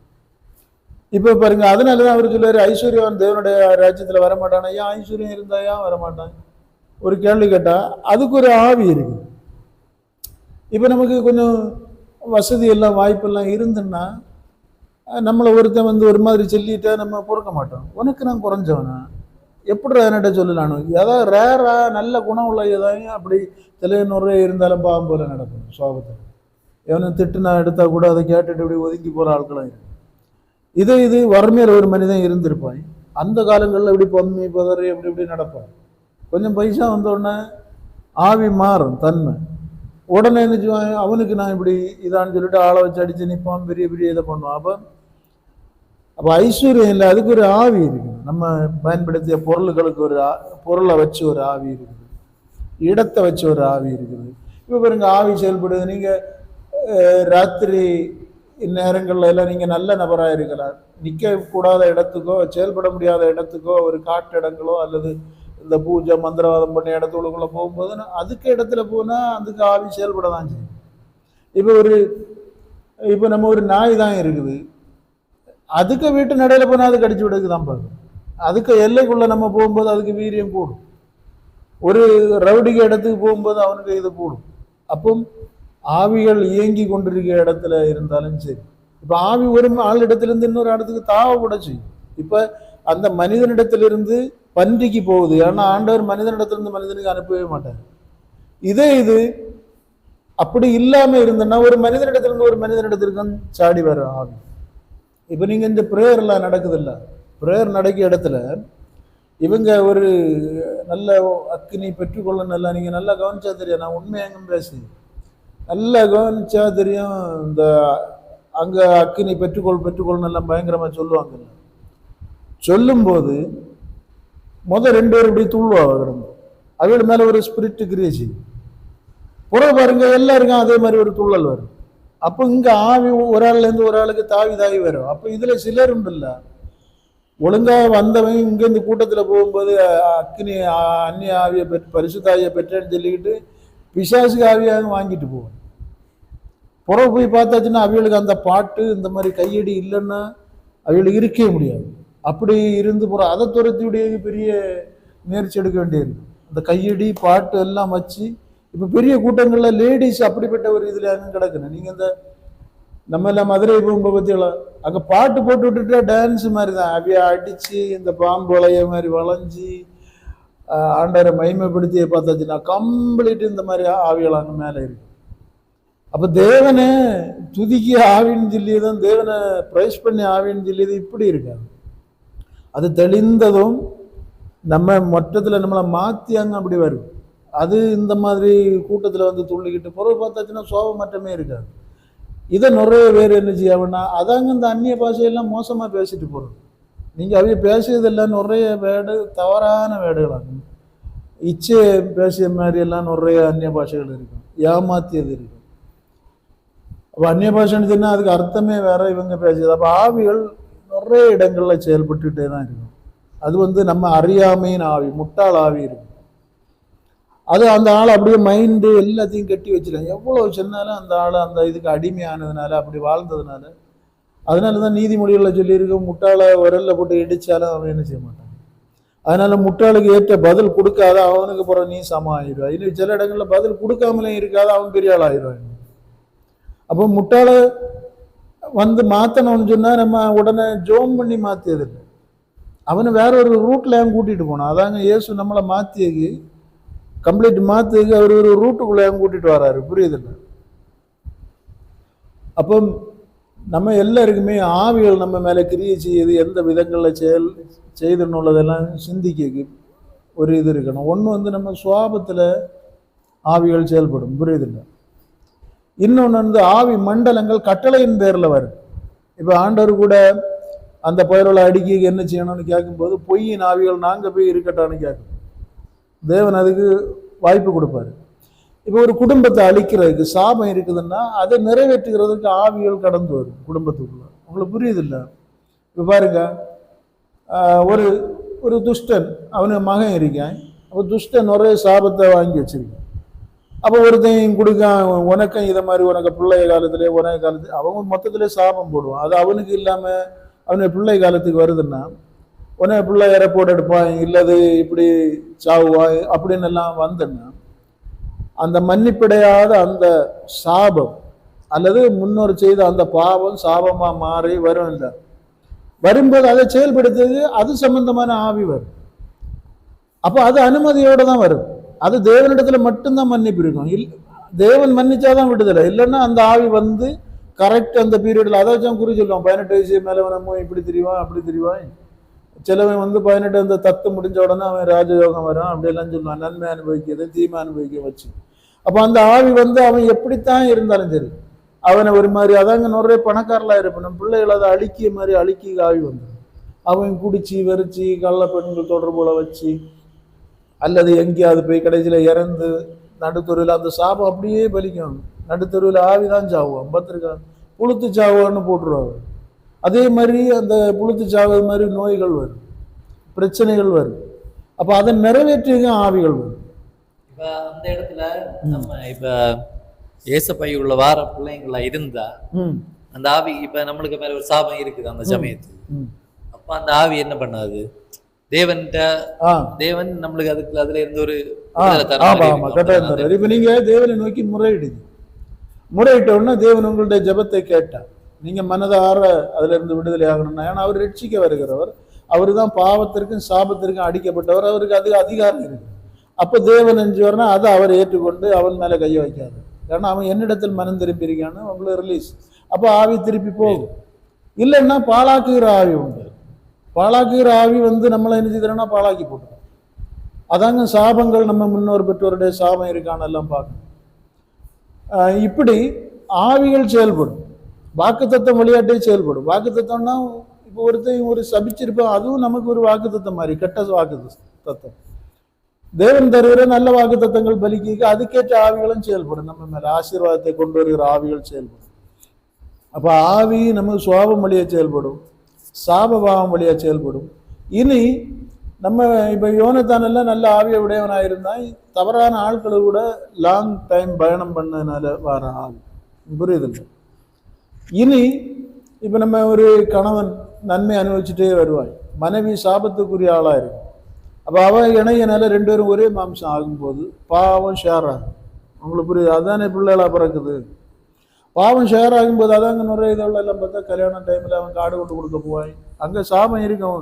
இப்போ பாருங்க, அதனாலதான் அவர் சொல்லுவாரு ஐஸ்வர்யவான் தேவனுடைய ராஜ்யத்தில் வரமாட்டானா. ஏன் ஐஸ்வர்யம் இருந்தா ஏன் வரமாட்டான்? ஒரு கேள்வி கேட்டா அதுக்கு ஒரு ஆவி இருக்கு. இப்போ நமக்கு கொஞ்சம் வசதி எல்லாம் வாய்ப்பெல்லாம் இருந்துன்னா நம்மளை ஒருத்தன் வந்து ஒரு மாதிரி சொல்லிட்டா நம்ம பொறுக்க மாட்டோம். உனக்கு நான் குறைஞ்சவனா எப்படிடா என்கிட்ட சொல்லலானு, ஏதாவது ரேரா நல்ல குணம் உள்ள ஏதாவது அப்படி தலைநூறு இருந்தாலும் பாவம் போல நடக்கும். சோபத்தில் எவனை திட்டுனா எடுத்தா கூட அதை கேட்டுட்டு இப்படி ஒதுங்கி போகிற ஆட்களும் இருக்கு. இது வறுமையில் ஒரு மனிதன் இருந்திருப்பான். அந்த காலங்களில் இப்படி பொம்மை பதறி எப்படி இப்படி நடப்பான். கொஞ்சம் பைசா வந்தோடனே ஆவி மாறும் தன்மை. உடனே நினைச்சுவான் அவனுக்கு நான் இப்படி இதான்னு சொல்லிட்டு ஆளை வச்சு அடிச்சு நிற்பான், பெரிய பெரிய இதை பண்ணுவான். அப்போ ஐஸ்வர்யம் இல்லை, அதுக்கு ஒரு ஆவி இருக்குது. நம்ம பயன்படுத்திய பொருள்களுக்கு ஒரு பொருளை வச்சு ஒரு ஆவி இருக்குது, இடத்தை வச்சு ஒரு ஆவி இருக்குது. இப்போ பாருங்க ஆவி செயல்படுது. நீங்கள் ராத்திரி நேரங்கள்ல எல்லாம் நீங்கள் நல்ல நபராக இருக்கலாம், நிற்கக்கூடாத இடத்துக்கோ செயல்பட முடியாத இடத்துக்கோ ஒரு காட்டு இடங்களோ அல்லது இந்த பூஜை மந்திரவாதம் பண்ண இடத்துக்குள்ள போகும்போது அதுக்கு இடத்துல போனால் அதுக்கு ஆவி செயல்பட தான் செய்யும். இப்போ நம்ம ஒரு நாய் தான் இருக்குது, அதுக்கு வீட்டு நடையில போனால் அது கடிச்சு விடுறதுக்கு தான் பார்க்கும். அதுக்கு எல்லைக்குள்ள நம்ம போகும்போது அதுக்கு வீரியம் கூடும். ஒரு ரவுடிக்கு இடத்துக்கு போகும்போது அவனுக்கு இது கூடும். அப்போ ஆவிகள் இயங்கி கொண்டிருக்கிற இடத்துல இருந்தாலும் சரி. இப்ப ஆவி ஒரு ஆளிடத்திலிருந்து இன்னொரு இடத்துக்கு தாவப்பட செய்யும். இப்ப அந்த மனிதனிடத்திலிருந்து பன்றிக்கு போகுது. ஏன்னா ஆண்டவர் மனிதனிடத்திலிருந்து மனிதனுக்கு அனுப்பவே மாட்டார். இது அப்படி இல்லாம இருந்ததுன்னா ஒரு மனிதனிடத்திலிருந்து ஒரு மனிதனிடத்திற்கும் சாடி வரும் ஆவி. இப்ப நீங்க இந்த பிரேயர் எல்லாம் நடக்குது இல்ல, பிரேயர் நடக்கிற இடத்துல இவங்க ஒரு நல்ல அக்கினி பெற்றுக்கொள்ள நல்லா நீங்க நல்லா கவனிச்சா தெரியும். நான் உண்மையாங்க பேசி நல்லா கவனிச்சா தெரியும். இந்த அங்க அக்கினி பெற்றுக்கொள் எல்லாம் பயங்கரமா சொல்லுவாங்க. சொல்லும் போது ரெண்டு பேரும் இப்படி துள்ளுவாங்க கிடந்து. அவள் மேல ஒரு ஸ்பிரிட் கிரியேச்சு பாருங்க, எல்லாருக்கும் அதே மாதிரி ஒரு துள்ளல் வரும். அப்போ இங்க ஆவி ஒரு ஆள்ல இருந்து ஒரு ஆளுக்கு தாவி வரும். அப்ப இதுல சிலர் உண்டுல்ல, ஒழுங்கா வந்தவன் இங்க இந்த கூட்டத்துல போகும்போது அக்னி அந்நிய ஆவியை பரிசுத்தாவியை பெற்றேன்னு சொல்லிக்கிட்டு பிசாசுக்கு ஆவியாக வாங்கிட்டு போவான். போய் பார்த்தாச்சுன்னா அவிகளுக்கு அந்த பாட்டு இந்த மாதிரி கையடி இல்லைன்னா அவிகளுக்கு இருக்கவே முடியாது. அப்படி இருந்து அதை துரத்தியுடைய பெரிய முயற்சி எடுக்க வேண்டியிருக்கு. அந்த கையடி பாட்டு எல்லாம் வச்சு இப்ப பெரிய கூட்டங்கள்ல லேடிஸ் அப்படிப்பட்ட ஒரு இதுல அங்க கிடக்குன்னு. நீங்க இந்த நம்ம எல்லாம் மதுரை போகும்போது பத்தியெல்லாம் அங்க பாட்டு போட்டு விட்டுட்டா டான்ஸ் மாதிரி தான். அவைய அடிச்சு இந்த பாம்பு வளைய மாதிரி வளைஞ்சி ஆண்டவரை மகிமைப்படுத்தி பார்த்தாச்சுன்னா கம்ப்ளீட் இந்த மாதிரி ஆவிகள் அங்க மேல இருக்கு. அப்ப தேவனை துதிக்கிய ஆவின்னு சொல்லியதும் தேவனை பிரைஸ் பண்ணி ஆவின்னு சொல்லியது இப்படி இருக்காது. அது தெளிந்ததும் நம்ம மொத்தத்துல நம்மளை மாத்தி அங்க அப்படி வரும். அது இந்த மாதிரி கூட்டத்துல வந்து துள்ளிக்கிட்டு பிறகு பார்த்தாச்சுன்னா சோபம் மற்றமே இருக்காது. இதை நிறைய பேர் என்ன செய்யணும்னா அதாங்க இந்த அந்நிய பாஷையெல்லாம் மோசமா பேசிட்டு போறது. நீங்க அவைய பேசியதெல்லாம் நிறைய வேடு தவறான வேடுகளாகும். இச்சை பேசிய மாதிரி எல்லாம் நிறைய அந்நிய பாஷைகள் இருக்கும், ஏமாத்தியது இருக்கும். அப்ப அந்நிய பாஷைன்னு சொன்னா அதுக்கு அர்த்தமே வேற, இவங்க பேசியது. அப்ப ஆவிகள் நிறைய இடங்கள்ல செயல்பட்டுட்டே தான் இருக்கும். அது வந்து நம்ம அறியாமையின் ஆவி, முட்டாள் ஆவி இருக்கும். அது அந்த ஆள் அப்படியே மைண்டு எல்லாத்தையும் கட்டி வச்சிருக்காங்க. எவ்வளவு சொன்னாலும் அந்த ஆள் அந்த இதுக்கு அடிமையானதுனால அப்படி வாழ்ந்ததுனால, அதனாலதான் நீதிமொழிகளில் சொல்லியிருக்க முட்டாளை உரல்ல போட்டு இடிச்சாலும் அவன் என்ன செய்ய மாட்டான். அதனால முட்டாளுக்கு ஏற்ற பதில் கொடுக்காத அவனுக்கு பிறகு நீ சமம் ஆயிடுவான். இன்னும் சில இடங்கள்ல பதில் கொடுக்காமலே இருக்காத அவன் பெரிய ஆள் ஆயிடுவான். அப்போ முட்டாளை வந்து மாத்தணும்னு சொன்னா நம்ம உடனே ஜோம் பண்ணி மாத்தியதில்லை, அவனை வேற ஒரு ரூட்ல கூட்டிட்டு போனான். அதாங்க இயேசு நம்மளை மாத்தியது கம்ப்ளீட் மாத்துக்கு அவர் ஒரு ரூட்டுக்குள்ள கூட்டிட்டு வர்றாரு, புரியுதில்லை? அப்போ நம்ம எல்லாருக்குமே ஆவிகள் நம்ம மேல கிரியை செய்யுது, எந்த விதங்கள்ல செய்துன்னு உள்ளதெல்லாம் சிந்திக்க ஒரு இது இருக்கணும். ஒண்ணு வந்து நம்ம சுவாபத்துல ஆவிகள் செயல்படும், புரியுதில்லை? இன்னொன்னு வந்து ஆவி மண்டலங்கள் கட்டளையின் பேர்ல வரும். இப்ப ஆண்டவர் கூட அந்த புயலோட அடிக்க என்ன செய்யணும்னு கேட்கும்போது பொய்யின் ஆவிகள் நாங்க போய் இருக்கட்டான்னு கேட்கும். தேவன் அதுக்கு வாய்ப்பு கொடுப்பாரு. இப்போ ஒரு குடும்பத்தை அழிக்கிறதுக்கு சாபம் இருக்குதுன்னா அதை நிறைவேற்றுகிறதுக்கு ஆவிகள் கடந்து வரும் குடும்பத்துக்குள்ள. உங்களுக்கு புரியுது இல்லை? இப்போ பாருங்க, ஒரு ஒரு துஷ்டன் அவனுக்கு மகன் இருக்கான். அப்போ துஷ்டன் ஒரே சாபத்தை வாங்கி வச்சிருக்கான். அப்போ ஒருத்தையும் கொடுக்க உனக்கும் இதை மாதிரி உனக்கு பிள்ளை காலத்திலே உனக்கு காலத்துல அவங்க மொத்தத்திலே சாபம் போடுவான். அது அவனுக்கு இல்லாம அவனுக்கு பிள்ளை காலத்துக்கு வருதுன்னா உடனே பிள்ளை ஏறப்போட்டு எடுப்பான், இல்லது இப்படி சாவுவான் அப்படின்னு எல்லாம் வந்தேன்னா அந்த மன்னிப்படையாத அந்த சாபம் அல்லது முன்னோர் செய்த அந்த பாவம் சாபமா மாறி வரும். இல்லை வரும்போது அதை செயல்படுத்துறது அது சம்பந்தமான ஆவி வரும். அப்போ அது அனுமதியோட தான் வரும். அது தேவனிடத்துல மட்டும்தான் மன்னிப்பு இருக்கும். தேவன் மன்னிச்சாதான் விடுதலை, இல்லைன்னா அந்த ஆவி வந்து கரெக்ட் அந்த பீரியட்ல அதை வச்சு குறி சொல்லுவான். 18 வயசு மேல நம்ம இப்படி தெரிவான் அப்படி தெரிவான். சிலவன் வந்து 18 அந்த தத்து முடிஞ்ச உடனே அவன் ராஜயோகம் வரும் அப்படியெல்லாம் சொல்லுவான். நன்மை அனுபவிக்கிறது தீமை அனுபவிக்க வச்சு. அப்போ அந்த ஆவி வந்து அவன் எப்படித்தான் இருந்தாலும் சரி அவனை ஒரு மாதிரி அதாங்க நிறைய பணக்காரலா இருப்பான். பிள்ளைகள் அதை அழிக்கிய மாதிரி அழிக்க ஆவி வந்து அவன் குடிச்சு வெறிச்சு கள்ள பெண்கள் தொடர்புல வச்சு அல்லது எங்கேயாவது போய் கடைசியில இறந்து நடுத்தருவில் அந்த சாபம் அப்படியே பலிக்கும். நடுத்தருவில் ஆவிதான் சாவுவான். பத்திரிக்கான் புழுத்து சாவுவான்னு போட்டுருவாங்க. அதே மாதிரி அந்த புழுத்து சாவது மாதிரி நோய்கள் வரும், பிரச்சனைகள் வரும். அப்ப அதை நிறைவேற்றிய ஆவிகள் வரும். இப்ப அந்த இடத்துல நம்ம இப்ப ஏசப்பை உள்ள வார பிள்ளைங்களா இருந்தா அந்த ஆவி இப்ப நம்மளுக்கு மேல ஒரு சாபம் இருக்குது அந்த சமயத்துல. அப்ப அந்த ஆவி என்ன பண்ணாது? தேவன் நம்மளுக்கு அதுல இருந்து ஒரு இப்ப நீங்க தேவனை நோக்கி முறையிடுது. முறையிட்ட உடனே தேவன் உங்களுடைய ஜெபத்தை கேட்டார். நீங்க மனதார அதுல இருந்து விடுதலை ஆகணும்னா, ஏன்னா அவர் ரட்சிக்க வருகிறவர், அவரு தான் பாவத்திற்கும் சாபத்திற்கும் அடிக்கப்பட்டவர், அவருக்கு அது அதிகாரம் இருக்கு. அப்ப தேவன் செஞ்சவர்னா அதை அவர் ஏற்றுக்கொண்டு அவன் மேல கைய வைக்காது. ஏன்னா அவன் என்னிடத்தில் மனம் திரும்பி இருக்கான்னு உங்களை ரிலீஸ். அப்ப ஆவி திருப்பி போகும். இல்லைன்னா பாழாக்குகிற ஆவி உண்டு. பாழாக்குகிற ஆவி நம்மளை என்ன செய்யறோம்னா பாழாக்கி போட்டுரும். அதாங்க சாபங்கள். நம்ம முன்னோர் பெற்றோருடைய சாபம் இருக்கான்னு எல்லாம் பார்க்கணும். இப்படி ஆவிகள் செயல்படும். வாக்குத்தத்தம் விளையாட்டே செயல்படும். வாக்குத்தத்தம்னா இப்போ ஒருத்தர் ஒரு சபிச்சிருப்போம், அதுவும் நமக்கு ஒரு வாக்குத்தத்தம் மாதிரி, கெட்ட வாக்கு தத்தம். தேவன் தருகிற நல்ல வாக்கு தத்தங்கள் பலிக்க அதுக்கேற்ற ஆவிகளும் செயல்படும். நம்ம மேல ஆசீர்வாதத்தை கொண்டு வருகிற ஆவிகள் செயல்படும். அப்ப ஆவி நமக்கு சுவாபம் வழியா செயல்படும், சாபபாவம் வழியா செயல்படும். இனி நம்ம இப்ப யோனத்தான் எல்லாம் நல்ல ஆவிய உடையவனாயிருந்தா தவறான ஆட்களை கூட லாங் டைம் பயணம் பண்ணதுனால வர ஆள். புரியுதில்லை? இனி இப்ப நம்ம ஒரு கணவன் நன்மை அனுபவிச்சுட்டே வருவாய், மனைவி சாபத்துக்குரிய ஆளா இருக்கும். அப்ப அவன் இணையனால 2 பேரும் ஒரே மாம்சம் ஆகும்போது பாவம் ஷேர் ஆகும். உங்களுக்கு புரியுது? அதானே பிள்ளைகளா பிறக்குது. பாவம் ஷேர் ஆகும்போது அதாங்க நிறைய இதெல்லாம் எல்லாம் பார்த்தா கல்யாண டைம்ல அவன் காடு கொண்டு கொடுக்க போவாய், அங்க சாபம் இருக்கும்.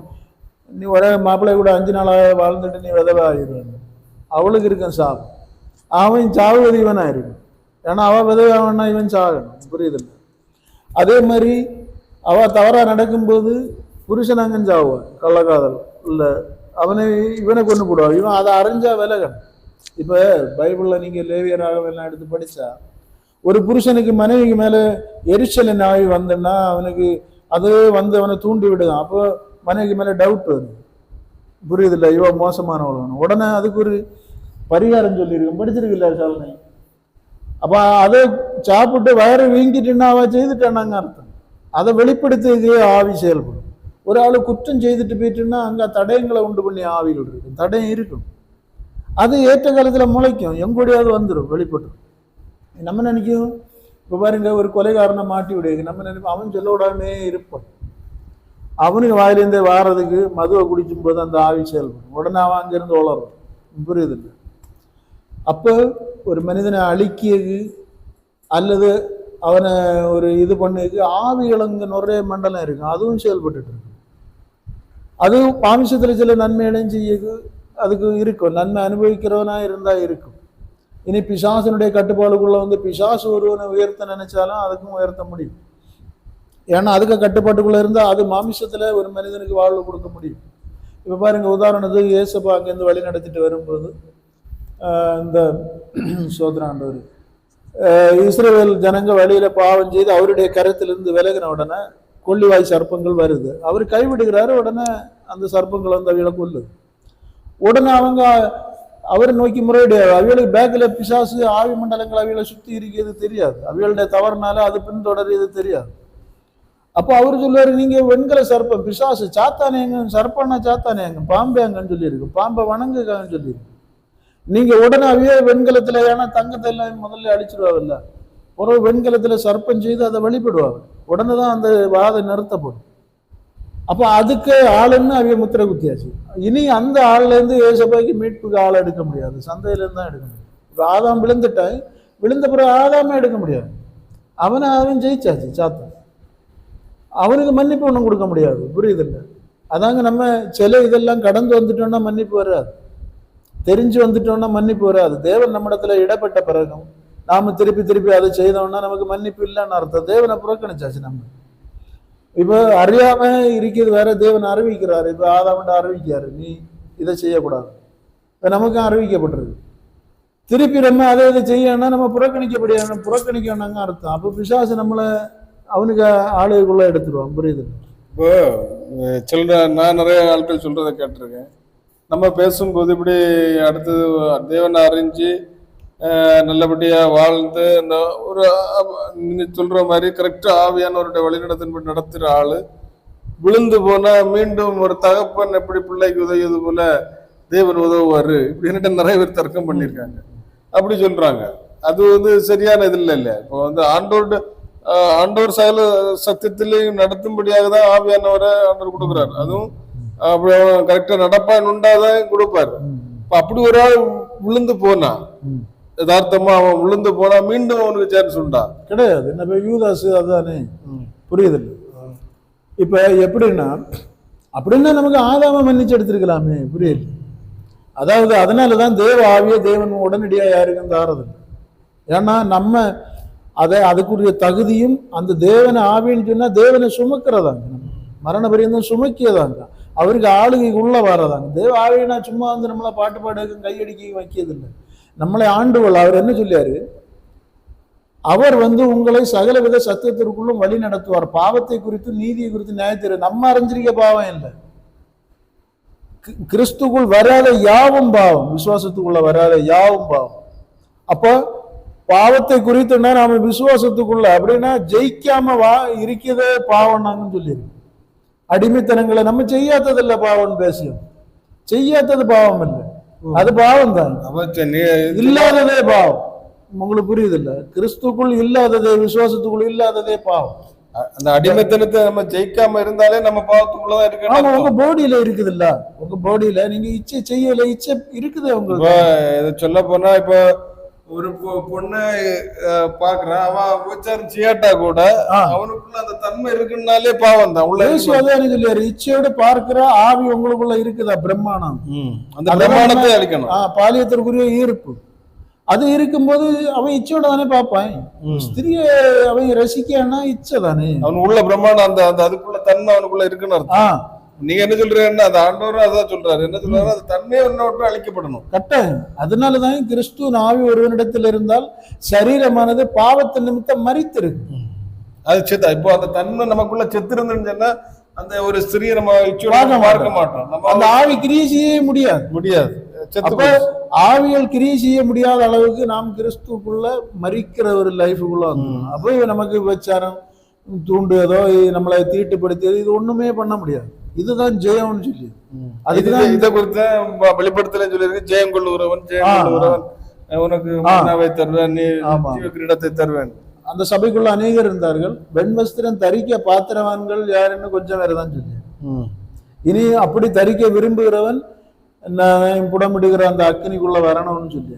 நீ ஒரே மாப்பிள்ளை கூட 5 நாளாக வாழ்ந்துட்டு நீ விதவை ஆகிடுவாங்க, அவளுக்கு இருக்கும் சாபம். அவன் சாவுவது இவனா இருக்கும். ஏன்னா அவன் விதவை ஆகணும்னா இவன் சாகணும். புரியுதில்லை? அதே மாதிரி அவ தவறா நடக்கும்போது புருஷன் அங்கன் சாவுவான், கள்ளக்காதல் இல்ல அவனை இவனை கொண்டு போடுவான். இவன் அதை அறிஞ்சா விலகன். இப்ப பைபிள்ல நீங்க லேவியராக எல்லாம் எடுத்து படிச்சா ஒரு புருஷனுக்கு மனைவிக்கு மேல எரிச்சல் ஆகி வந்தன்னா அவனுக்கு அது அவனை தூண்டி விடுதான். அப்போ மனைவிக்கு மேல டவுட் வரும். புரியுதில்லை? இவன் மோசமானவள். உடனே அதுக்கு ஒரு பரிகாரம் சொல்லியிருக்கும், படிச்சிருக்கில்ல சாலனை. அப்ப அதை சாப்பிட்டு வயறு வீங்கிட்டுன்னா அவ செய்துட்டானாங்க அர்த்தம். அதை வெளிப்படுத்துறதுக்கே ஆவி செயல்படும். ஒரு ஆளு குற்றம் செய்துட்டு போயிட்டுன்னா அங்க தடயங்களை உண்டு பண்ணி ஆவிகள் இருக்கும், தடயம் இருக்கும். அது ஏற்ற காலத்துல முளைக்கும், எங்கூடியாவது வந்துடும், வெளிப்பட்டு. நம்ம நினைக்கும் இப்ப பாருங்க, ஒரு கொலைகாரனை மாட்டி விடுங்க, நம்ம நினைப்போம் அவன் சொல்ல விடாமே இருப்பான். அவனுக்கு வாயிலேருந்தே வாரதுக்கு மதுவை குடிக்கும் போது அந்த ஆவி செயல்படும். உடனே அவன் அங்கிருந்து வளரும். புரியுதில்லை? அப்போ ஒரு மனிதனை அழிக்கியது அல்லது அவனை ஒரு இது பண்ணதுக்கு ஆவிகள் அங்க நிறைய மண்டலம் இருக்கு, அதுவும் செயல்பட்டு இருக்கு. அதுவும் மாமிசத்துல சில நன்மைகளையும் செய்யுது, அதுக்கு இருக்கும். நன்மை அனுபவிக்கிறவனா இருந்தா இருக்கும். இனி பிசாசனுடைய கட்டுப்பாடுக்குள்ள பிசாசு ஒருவனை உயர்த்த நினைச்சாலும் அதுக்கும் உயர்த்த முடியும். ஏன்னா அதுக்கு கட்டுப்பாட்டுக்குள்ள இருந்தா அது மாமிசத்துல ஒரு மனிதனுக்கு வாழ்வு கொடுக்க முடியும். இப்ப பாருங்க, உதாரணத்துக்கு இயேசுப்பா அங்கிருந்து வழி நடத்திட்டு வரும்போது இந்த சோதராண்டவர் இஸ்ரவேல் ஜனங்க வழியில பாவம் செய்து அவருடைய கருத்திலிருந்து விலகின உடனே கொள்ளிவாய் சர்ப்பங்கள் வருது. அவர் கைவிடுகிறாரு. உடனே அந்த சர்ப்பங்கள் அவைகளை கொல்லுது. உடனே அவங்க அவரை நோக்கி முறையிடையாது. அவைகளுக்கு பேக்கில் பிசாசு ஆவி மண்டலங்கள் அவைகளை சுத்தி இருக்கிறது தெரியாது. அவைகளுடைய தவறுனால அது பின்தொடர்றது தெரியாது. அப்போ அவர் சொல்லுவாரு, நீங்க வெண்கல சர்ப்பம், பிசாசு, சாத்தானேங்க, சர்ப்பம்னா சாத்தானேங்க, பாம்பேங்கன்னு சொல்லியிருக்கு, பாம்பை வணங்குக்கான்னு சொல்லியிருக்கு. நீங்க உடனே அவையே வெண்கலத்துல, ஏன்னா தங்கத்தை எல்லாம் முதல்ல அழிச்சிருவாங்கல்ல, ஒரு வெண்கலத்துல சர்ப்பம் செய்து அதை வழிபடுவாங்க. உடனே தான் அந்த வாதம் நிறுத்தப்படும். அப்ப அதுக்கு ஆளுன்னு அவைய முத்திரை குத்தியாச்சு. இனி அந்த ஆள்ல இருந்து ஏசப்பாய்க்கு மீட்புக்கு ஆளை எடுக்க முடியாது, சந்தையில இருந்து தான் எடுக்க முடியும். இப்ப ஆதாம் விழுந்துட்டாய், விழுந்த பிறகு ஆதாமே எடுக்க முடியாது. அவன் ஜெயிச்சாச்சு சாத்தான். அவனுக்கு மன்னிப்பு ஒன்றும் கொடுக்க முடியாது. புரியுதில்லை? அதாங்க நம்ம சில இதெல்லாம் கடந்து வந்துட்டோம்னா மன்னிப்பு வராது, தெரிஞ்சு வந்துட்டோம்னா மன்னிப்பு வராது. தேவன் நம்மிடத்துல இடப்பட்ட பிறகும் நாம திருப்பி திருப்பி அதை செய்தோம்னா நமக்கு மன்னிப்பு இல்லைன்னு அர்த்தம். தேவனை புறக்கணிச்சாச்சு நம்ம. இப்ப அறியாம இருக்கிறது வேற, தேவன் அறிவிக்கிறாரு. இப்ப ஆதாம்கிட்ட அறிவிக்காரு, நீ இதை செய்யக்கூடாது, இப்ப நமக்கும் அறிவிக்கப்பட்டிருக்கு. திருப்பி நம்ம அதை இதை செய்யணும்னா நம்ம புறக்கணிக்கணும்னாங்க அர்த்தம். அப்ப பிசாசு நம்மளை அவனுக்கு ஆளுக்குள்ள எடுத்துருவான். புரியுது? இப்போ நான் நிறைய ஆட்கள் சொல்றதை கேட்டிருக்கேன். நம்ம பேசும்போது இப்படி அடுத்தது தேவனை அறிஞ்சு நல்லபடியா வாழ்ந்து ஒரு நீங்க சொல்ற மாதிரி கரெக்டா ஆவியானவருடைய வழிநடத்தின்படி நடத்துற ஆளு விழுந்து போனா மீண்டும் ஒரு தகப்பன் எப்படி பிள்ளைக்கு உதவியது போல தேவன் உதவுவாரு இப்படின்னுட்டு நிறைய பேர் தர்க்கம் பண்ணியிருக்காங்க. அப்படி சொல்றாங்க. அது சரியான இது இல்லை. இப்போ ஆண்டவர் சகல சத்தியத்திலையும் நடத்தும்படியாக தான் ஆவியானவரை ஆண்டவர் கொடுக்குறாரு. அதுவும் அப்படி கரெக்டா நடப்பான் உண்டாதான் கொடுப்பாரு. இப்ப அப்படி ஒரு ஆள் விழுந்து போனா யதார்த்தமா அவன் விழுந்து போனா மீண்டும் அவனுக்கு சான்ஸ் உண்டா? கிடையாது. என்ன யூதாசு அதுதானே, புரியுது. இப்ப எப்படின்னா அப்படின்னா நமக்கு ஆதாம மன்னிச்சு எடுத்திருக்கலாமே, புரியுது. அதாவது அதனாலதான் தேவ ஆவிய தேவன் உடனடியா யாருக்கும் தாரதில்லை. ஏன்னா நம்ம அதுக்குரிய தகுதியும் அந்த தேவனை ஆவின்னு சொன்னா தேவனை சுமக்கிறதாங்க, மரண பரியந்தம் சுமக்கியதாங்க, அவருக்கு ஆளுகைக்கு உள்ள வர்றதாங்க. தேவ ஆவினா சும்மா வந்து நம்மளை பாட்டு பாடுக்கும் கையடிக்க வைக்கிறதில்லை, நம்மளை ஆண்டுகொள்ள. அவர் என்ன சொல்லியாரு, அவர் வந்து உங்களை சகலவித சத்தியத்திற்குள்ளும் வழி நடத்துவார், பாவத்தை குறித்து நீதியை குறித்து நியாயத்திரு. நம்ம அறிஞ்சிருக்க பாவம் இல்லை, கிறிஸ்துக்குள் வராத யாவும் பாவம், விசுவாசத்துக்குள்ள வராத யாவும் பாவம். அப்போ பாவத்தை குறித்துன்னா நாம விசுவாசத்துக்குள்ள அப்படின்னா ஜெயிக்காம இருக்கிறதே பாவம் நாங்கன்னு சொல்லியிருக்கு. அடிமைத்தனங்களை நம்ம செய்யாததில்லை பாவம் பேசியும், செய்யாதது பாவம் இல்லை, அது பாவம் தான், இல்லாததே பாவம். உங்களுக்கு புரியுது இல்ல, கிறிஸ்துக்குள் இல்லாததே விசுவாசத்துக்குள் இல்லாததே பாவம். அந்த அடிமைத்தனத்தை நம்ம ஜெயிக்காம இருந்தாலே நம்ம பாவத்துக்குள்ளதான் இருக்கு. ஆமா, உங்க பாடியில இருக்குது இல்ல, உங்க பாடியில நீங்க இச்சை செய்யல, இச்சை இருக்குது உங்களுக்கு. சொல்ல போனா இப்ப ஒரு பொண்ணு பாக்குறான், அவன் உச்சாரம் செய்யாட்டா கூட அவனுக்குள்ள அந்த தன்மை இருக்குன்னாலே பாவம் தான் உள்ள. சொல்லியாரு, இச்சையோட பார்க்கிற ஆவி உங்களுக்குள்ள இருக்குதா, பிரம்மாணம், அந்த பிரம்மாணத்தை அழிக்கணும். பாலியத்திற்குரிய ஈர்ப்பு அது இருக்கும்போது அவன் இச்சையோட தானே பார்ப்பான். ஸ்திரிய அவன் ரசிக்கான்னா இச்சை தானே, அவன் உள்ள பிரம்மாண்டம் அந்த அந்த அதுக்குள்ள தன்மை அவனுக்குள்ள இருக்குன்னு அர்த்தம். நீங்க என்ன சொல்றீங்கன்னா அது ஆண்டவரும் அதான் சொல்றாரு, என்ன சொல்றாரு, அது தன்மையை ஒன்னோட்டு அழிக்கப்படணும் கட்டாயம். அதனாலதான் கிறிஸ்து ஆவி ஒருவனிடத்தில் இருந்தால் சரீரமானது பாவத்தின் நிமித்தம் மரித்திருக்கு, அது செத்து. இப்போ அந்த தன்மை நமக்குள்ள செத்து இருந்துன்னு சொன்னா அந்த ஒரு ஸ்திரியை நம்ம பார்க்க மாட்டோம், நம்ம அந்த ஆவி கிரியை செய்ய முடியாது. ஆவியல் கிரியை செய்ய முடியாத அளவுக்கு நாம் கிறிஸ்துக்குள்ள மரிக்கிற ஒரு லைஃபுக்குள்ள வந்தோம். அப்போ நமக்கு விபச்சாரம் தூண்டுவதோ நம்மளை தீட்டுப்படுத்தியது இது ஒண்ணுமே பண்ண முடியாது. இதுதான் ஜெயம்னு சொல்லி அதுக்குதான் இதை குறித்த வெளிப்படுத்தல சொல்லியிருக்கு, ஜெயம் கொள்ளுகிறவன் உனக்கு தருவேன், நீ கிரீடத்தை தருவேன். அந்த சபைக்குள்ள அநேகர் இருந்தார்கள். வெண்வஸ்திரம் தரிக்க பாத்திரவான்கள் யாருன்னு கொஞ்சம் வேறதான் சொல்லி, இனி அப்படி தரிக்க விரும்புகிறவன் புடமிடுகிற அந்த அக்னிக்குள்ள வரணும்னு சொல்லி,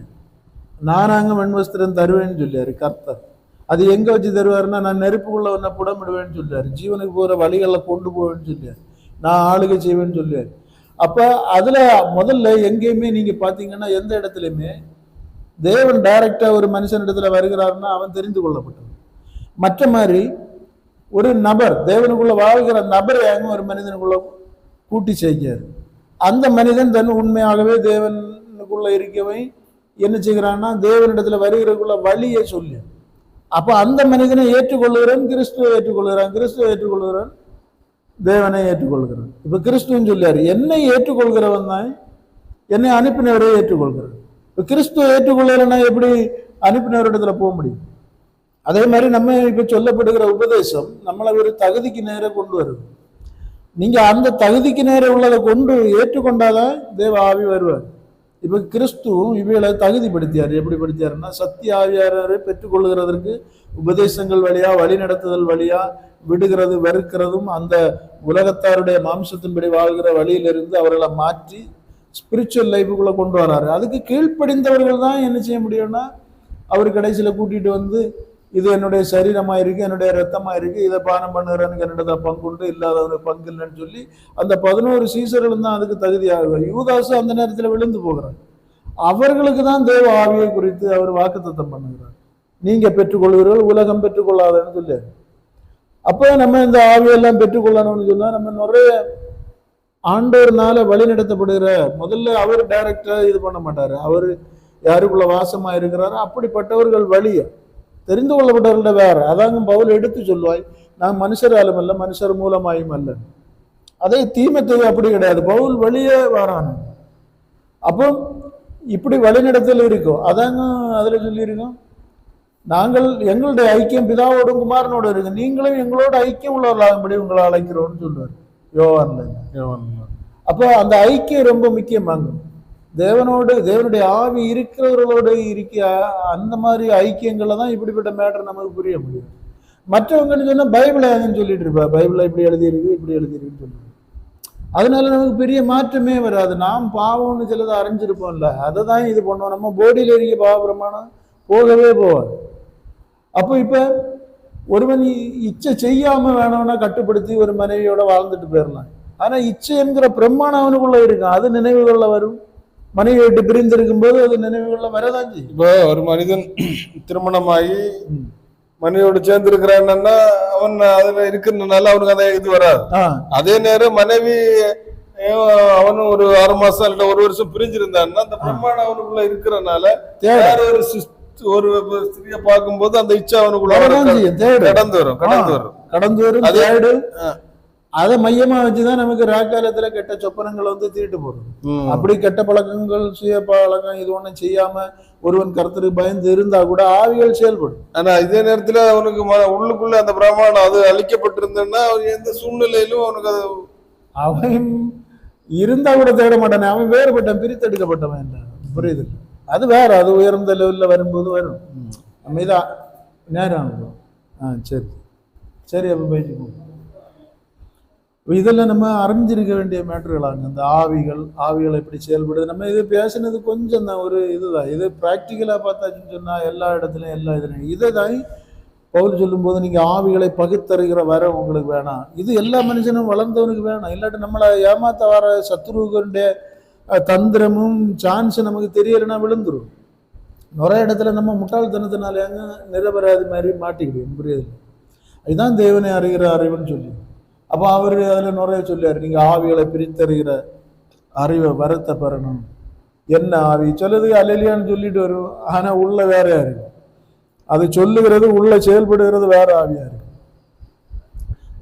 நானாங்க வெண்வஸ்திரம் தருவேன்னு சொல்லியாரு கர்த்தர். அது எங்க வச்சு தருவாருன்னா, நான் நெருப்புக்குள்ள உன்னை புடமிடுவேன்னு சொல்லியாரு, ஜீவனுக்கு போற வழிகளை கொண்டு போவேன்னு சொல்லியாரு, நான் ஆளுகை செய்வேன்னு சொல்லியாரு. அப்ப அதுல முதல்ல எங்கேயுமே நீங்க பாத்தீங்கன்னா எந்த இடத்துலயுமே தேவன் டைரக்டா ஒரு மனுஷன் இடத்துல வருகிறாருன்னா அவன் தெரிந்து கொள்ளப்பட்டவன். மற்ற மாதிரி ஒரு நபர் தேவனுக்குள்ள வாழ்கிற நபரை ஒரு மனிதனுக்குள்ள கூட்டி செய்கிறார். அந்த மனிதன் தன் உண்மையாகவே தேவனுக்குள்ள இருக்கவை என்ன செய்கிறான்னா தேவனிடத்துல வருகிறதுக்குள்ள வழியை சொல்லி, அப்ப அந்த மனிதனை ஏற்றுக்கொள்ளுகிறான், கிறிஸ்துவை ஏற்றுக்கொள்கிறான், கிறிஸ்துவை ஏற்றுக்கொள்கிறான், தேவனை ஏற்றுக்கொள்கிறான். இப்ப கிறிஸ்துவன் சொல்லியாரு, என்னை ஏற்றுக்கொள்கிறவன் தான் என்னை அனுப்பினவரை ஏற்றுக்கொள்கிறான். இப்ப கிறிஸ்துவ ஏற்றுக்கொள்ளலைன்னா எப்படி அனுப்பினவரிடத்துல போக முடியும்? அதே மாதிரி நம்ம இப்ப சொல்லப்படுகிற உபதேசம் நம்மளை ஒரு தகுதிக்கு நேர கொண்டு வருது. நீங்க அந்த தகுதிக்கு நேர உள்ளதை கொண்டு ஏற்றுக்கொண்டாதான் தேவ ஆவி வருவார். இப்ப கிறிஸ்துவும் இவைகளை தகுதிப்படுத்தியார். எப்படி படுத்தியாருன்னா, சத்திய ஆவியாரை பெற்றுக்கொள்ளுகிறதற்கு உபதேசங்கள் வழியா, வழி நடத்துதல் வழியா, விடுகிறது வெறுக்கிறதும் அந்த உலகத்தாருடைய மாம்சத்தின்படி வாழ்கிற வழியிலிருந்து அவர்களை மாற்றி ஸ்பிரிச்சுவல் லைஃபுக்குள்ள கொண்டு வராரு. அதுக்கு கீழ்ப்படிந்தவர்கள் தான் என்ன செய்ய முடியும்னா, அவர் கடைசியில கூட்டிட்டு வந்து, இது என்னுடைய சரீரமா இருக்கு, என்னுடைய ரத்தமா இருக்கு, இதை பானம் பண்ணுறனுக்கு என்னோட பங்குண்டு, இல்லாதவனுக்கு பங்கு இல்லைன்னு சொல்லி அந்த 11 சீசர்களும் தான் அதுக்கு தகுதியாக. யூதாசு அந்த நேரத்துல விழுந்து போகிறார். அவர்களுக்கு தான் தேவ ஆவியை குறித்து அவர் வாக்குத்தத்தம் பண்ணுகிறார். நீங்க பெற்றுக்கொள்வீர்கள், உலகம் பெற்றுக்கொள்ளாதன்னு சொல்லி. அப்போ நம்ம இந்த ஆவியெல்லாம் பெற்றுக்கொள்ளணும்னு சொன்னா நம்ம நிறைய ஆண்டவர்னால வழி நடத்தப்படுகிற, முதல்ல அவர் டைரக்டா இது பண்ண மாட்டாரு, அவர் யாருக்குள்ள வாசமா இருக்கிறாரோ அப்படிப்பட்டவர்கள் வழியை தெரிந்து கொள்ளப்பட்டவர்கள வேற. அதாங்க பவுல் எடுத்து சொல்லுவாய், நான் மனுஷராலும் அல்ல, மனுஷர் மூலமாயும் அல்ல. அதே தீமத்தை அப்படி கிடையாது, பவுல் வழியே வரான. அப்போ இப்படி வழிநடத்தல் இருக்கும். அதாங்க அதுல சொல்லியிருக்கோம், நாங்கள் எங்களுடைய ஐக்கியம் பிதாவோடும் குமாரனோடு இருக்கு, நீங்களும் எங்களோட ஐக்கியம் உள்ளவர்களாகும்படி உங்களை அழைக்கிறோம்னு சொல்லுவார் யோவான்ல. அப்போ அந்த ஐக்கியம் ரொம்ப முக்கியமாங்க. தேவனோடு, தேவனுடைய ஆவி இருக்கிறவர்களோடு இருக்க அந்த மாதிரி ஐக்கியங்களை தான் இப்படிப்பட்ட மேட்டர் நமக்கு புரிய முடியும். மற்றவங்கன்னு சொன்னா பைபிளை சொல்லிட்டு இருப்பா, பைபிளை இப்படி எழுதியிருக்கு, இப்படி எழுதியிருக்குன்னு சொல்லுவாங்க. அதனால நமக்கு பெரிய மாற்றமே வராது. நாம் பாவம்னு சிலதை அறிஞ்சிருப்போம்ல, அதை தான் இது பண்ணுவோம். நம்ம போடியில் இருக்க பாவ பிரமாணம் போகவே போவாது. அப்போ இப்ப ஒருவன் இச்சை செய்யாம வேணும்னா கட்டுப்படுத்தி ஒரு மனைவியோட வாழ்ந்துட்டு போயிடலாம். ஆனா இச்சை என்கிற பிரமாணம் அவனுக்குள்ள இருக்கும், அது நினைவுகள்ல வரும். மனைவி விட்டு பிரிந்திருக்கும் போது அது நினைவுகள்ல வரதான் செய்யும். இப்போ ஒரு மனிதன் திருமணமாகி மனைவியோடு சேர்ந்து இருக்கிறான்னா அவன் அதுல இருக்கிறதுனால அவனுக்கு அதை இது வராது. அதே நேரம் மனைவி அவனும் ஒரு 6 மாசம் இல்ல 1 வருஷம் பிரிஞ்சிருந்தான்னா அந்த பிரமாணம் அவனுக்குள்ள இருக்கிறதுனால வேற ஒரு ஸ்திரியை பார்க்கும்போது அந்த இச்சை அவனுக்குள்ள கடந்து வரும். அதை மையமா வச்சுதான் நமக்கு ராக்காலத்துல கெட்ட சொப்பனங்களை தீட்டு போடுறது. அப்படி கெட்ட பழக்கங்கள், சுய பழக்கம் இது ஒண்ணும் செய்யாம ஒருவன் கர்த்தருக்கு பயந்து இருந்தா கூட ஆவிகள் செயல்படும். ஆனா இதே நேரத்துல அவனுக்கு உள்ளுக்குள்ள அந்த பிரமாணம் அது அழிக்கப்பட்டிருந்தா எந்த சூழ்நிலையிலும் அவனுக்கு அது அவன் இருந்தா கூட தேட மாட்டானே, அவன் வேறுபட்டான், பிரித்தெடுக்கப்பட்டவன் இல்லை. புரியுது? அது வேற, அது உயர்ந்த லெவல்ல வரும்போது வரும். நம்ம இதான் நேரம் ஆகும். சரி சரி, அப்ப போயிட்டு போகும். இதெல்லாம் நம்ம அறிஞ்சிருக்க வேண்டிய மேட்டர்களாங்க. இந்த ஆவிகள் எப்படி செயல்படுது. நம்ம இது பேசுனது கொஞ்சம் தான், ஒரு இதுதான். இது பிராக்டிக்கலா பார்த்தாச்சுன்னு சொன்னா எல்லா இடத்துலையும் எல்லா இதுலையும் இதை தான் பவுல் சொல்லும்போது, நீங்க ஆவிகளை பகுத்தறிகிற வர உங்களுக்கு வேணாம். இது எல்லா மனுஷனும் வளர்ந்தவனுக்கு வேணாம். இல்லாட்டி நம்மளை ஏமாத்த வர சத்ருவுடைய தந்திரமும் சான்ஸ் நமக்கு தெரியலைன்னா விழுந்துரும். நிறைய இடத்துல நம்ம முட்டாள்தனத்தினால நிரபராதி மாதிரி மாட்டிக்கிடுவோம். புரியுது? இதுதான் தேவனை அறிகிற அறிவுன்னு சொல்லி. அப்போ அவர் அதில் நிறைய சொல்லியாரு, நீங்க ஆவிகளை பிரித்தறிகிற அறிவை வரத்தை பெறணும். என்ன ஆவி சொல்லுது அல்லையான்னு சொல்லிட்டு வரும், ஆனா உள்ள வேறையா இருக்கு. அது சொல்லுகிறது உள்ள செயல்படுகிறது வேற ஆவியா இருக்கு.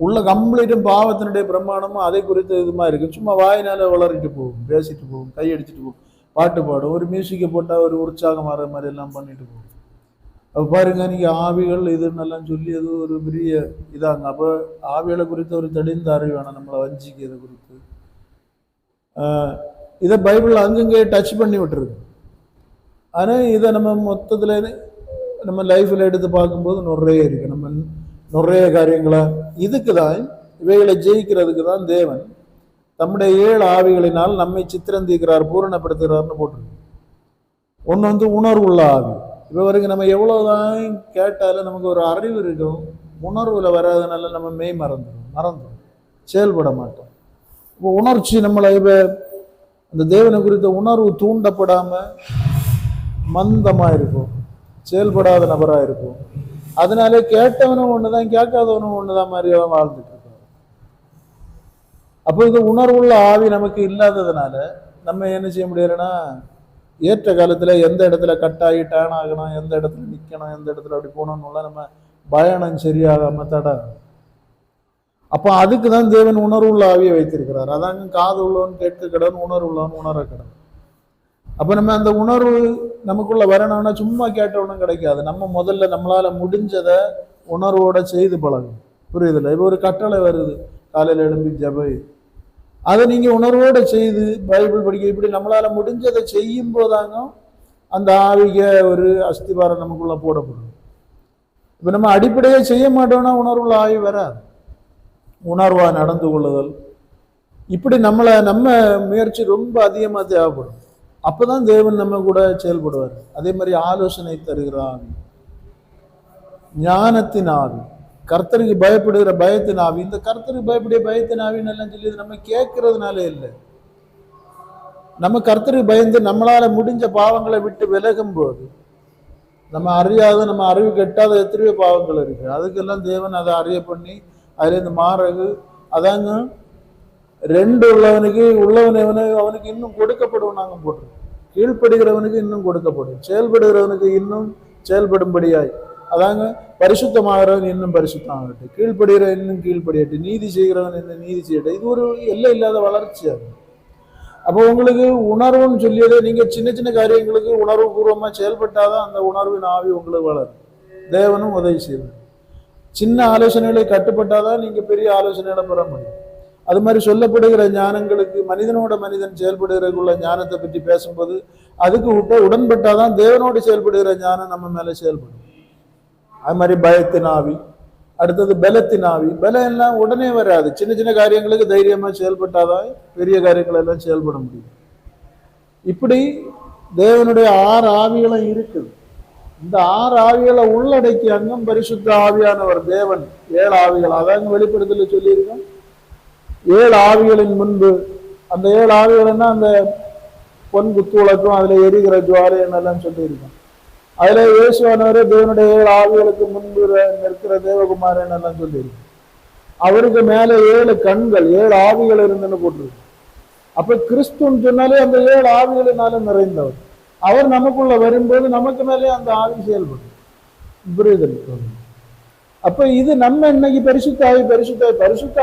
உள்ள கம்ப்ளீட்டும் பாவத்தினுடைய பிரமாணமும் அதை குறித்த இதுமா இருக்கு. சும்மா வாயினால வளரிட்டு போகும், பேசிட்டு போகும், கையடிச்சுட்டு போகும், பாட்டு பாடும், ஒரு மியூசிக்கை போட்டால் ஒரு உற்சாகம் வர மாதிரி எல்லாம் பண்ணிட்டு போகும். அப்போ பாருங்க, நீங்க ஆவிகள் இதுன்னெல்லாம் சொல்லி அது ஒரு பெரிய இதாங்க. அப்போ ஆவிகளை குறித்த ஒரு தெளிந்த அறிவு வேணும் நம்மளை வஞ்சிக்கிறத குறித்து. இதை பைபிள் அங்கங்கே டச் பண்ணி விட்டுருக்கு. ஆனால் இதை நம்ம மொத்தத்தில் நம்ம லைஃப்பில் எடுத்து பார்க்கும்போது நிறைய இருக்கு. நம்ம நிறைய காரியங்களை இதுக்கு தான், இவைகளை ஜெயிக்கிறதுக்கு தான் தேவன் தம்முடைய 7 ஆவிகளினால் நம்மை சித்திரந்தீக்கிறார், பூரணப்படுத்துகிறார்னு போட்டிருக்கு. ஒன்று உணர்வுள்ள ஆவி. இப்போ வரைக்கும் நம்ம எவ்வளோதான் கேட்டாலும் நமக்கு ஒரு அறிவு இருக்கும், உணர்வுல வராதனால நம்ம மறந்துடும், செயல்பட மாட்டோம். இப்போ உணர்ச்சி நம்மளை இப்போ அந்த தேவனை குறித்த உணர்வு தூண்டப்படாம மந்தமா இருக்கும், செயல்படாத நபரா இருக்கும். அதனால கேட்டவனும் ஒண்ணுதான், கேட்காதவனும் ஒண்ணுதான் மாதிரி வாழ்ந்துட்டு இருக்கான். அப்போ இது உணர்வுள்ள ஆவி நமக்கு இல்லாததுனால நம்ம என்ன செய்ய முடியலன்னா, ஏற்ற காலத்துல எந்த இடத்துல கட்டாகி டேன் ஆகணும், எந்த இடத்துல நிக்கணும், எந்த இடத்துல அப்படி போகணும்னுலாம் நம்ம பயணம் சரியாகாம தடை. அப்போ அதுக்கு தான் தேவன் உணர்வுள்ள ஆவியை வைத்திருக்கிறார். அதாங்க காது உள்ளவன் கேட்க கடன், உணர்வு உள்ளவன் உணர கடன். அப்போ நம்ம அந்த உணர்வு நமக்குள்ள வரணும்னா சும்மா கேட்டவனும் கிடைக்காது. நம்ம முதல்ல நம்மளால முடிஞ்சதை உணர்வோட செய்து பழகும். புரியுதுல்ல? இப்போ ஒரு கட்டளை வருது, காலையில் எழும்பி ஜெபை, அதை நீங்க உணர்வோட செய்து பைபிள் படிக்க, இப்படி நம்மளால முடிஞ்சதை செய்யும் போதாங்க அந்த ஆவிக ஒரு அஸ்திபாரம் நமக்குள்ள போடப்படும். இப்ப நம்ம அடிப்படையை செய்ய மாட்டோம்னா உணர்வுள்ள ஆவி வராது. உணர்வா நடந்து கொள்ளுதல், இப்படி நம்ம முயற்சி ரொம்ப அதிகமா தேவைப்படும். அப்பதான் தேவன் நம்ம கூட செயல்படுவார். அதே மாதிரி ஆலோசனை தருகிற ஆவி, ஞானத்தின் ஆவி, கர்த்தருக்கு பயப்படுகிற பயத்தின் ஆவி. இந்த கர்த்தருக்கு பயப்படுகிற பயத்தின் ஆவின்னு எல்லாம் சொல்லி நம்ம கேட்கறதுனால இல்லை. நம்ம கர்த்தருக்கு பயந்து நம்மளால முடிஞ்ச பாவங்களை விட்டு விலகும் போது, நம்ம அறியாத, நம்ம அறிவு கெட்டாத எத்தனையோ பாவங்கள் இருக்கு. அதுக்கெல்லாம் தேவன் அதை அறிய பண்ணி அதுல இருந்து மாறகு. அதாங்க 2 உள்ளவனவனு அவனுக்கு இன்னும் கொடுக்கப்படும். நாங்க போட்டிருக்கோம், கீழ்ப்படுகிறவனுக்கு இன்னும் கொடுக்கப்படும், செயல்படுகிறவனுக்கு இன்னும் செயல்படும்படியாய். அதாங்க பரிசுத்தமாகிறவன் இன்னும் பரிசுத்தமாகட்டும், கீழ்ப்படுகிற இன்னும் கீழ்ப்படியாட்டு, நீதி செய்கிறவன் இன்னும் நீதி செய்யட்டும். இது ஒரு எல்லை இல்லாத வளர்ச்சி ஆகும். அப்போ உங்களுக்கு உணர்வுன்னு சொல்லியதை நீங்க சின்ன சின்ன காரியங்களுக்கு உணர்வு பூர்வமா செயல்பட்டாதான் அந்த உணர்வின் ஆவி உங்களுக்கு வளரும். தேவனும் உதவி செய்வார். சின்ன ஆலோசனைகளை கட்டுப்பட்டாதான் நீங்க பெரிய ஆலோசனைகளை பெற முடியும். அது மாதிரி சொல்லப்படுகிற ஞானங்களுக்கு மனிதனோட மனிதன் செயல்படுகிறதுக்குள்ள ஞானத்தை பற்றி பேசும்போது அதுக்கு உடன்பட்டாதான் தேவனோடு செயல்படுகிற ஞானம் நம்ம மேல செயல்படும். அது மாதிரி பயத்தின் ஆவி, அடுத்தது பலத்தின் ஆவி. பலம் எல்லாம் உடனே வராது. சின்ன சின்ன காரியங்களுக்கு தைரியமா செயல்பட்டாதான் பெரிய காரியங்கள் எல்லாம் செயல்பட முடியும். இப்படி தேவனுடைய 6 ஆவிகளும் இருக்குது. இந்த 6 ஆவிகளை உள்ளடக்கி அங்கும் பரிசுத்த ஆவியானவர் தேவன் 7 ஆவிகள். அதாங்க வெளிப்படுத்தல சொல்லியிருக்கோம். 7 ஆவிகளின் முன்பு அந்த 7 ஆவிகள்னா அந்த பொன் குத்துவிளக்கும் அதுல எரிகிற ஜுவாலைன்னு எல்லாம் சொல்லியிருக்கோம். அதுல இயேசுவானவரே தேவனுடைய 7 ஆவிகளுக்கு முன்பு நிற்கிற தேவகுமாரன் எல்லாம் சொல்லியிருக்கோம். அவருக்கு மேல 7 கண்கள் 7 ஆவிகள் இருந்துன்னு போட்டிருக்கு. அப்ப கிறிஸ்துன்னு சொன்னாலே அந்த 7 ஆவிகளினால நிறைந்தவர். அவர் நமக்குள்ள வரும்போது நமக்கு மேலே அந்த ஆவி செயல்படும். புரியுதல்? அப்ப இது நம்ம இன்னைக்கு பரிசுத்த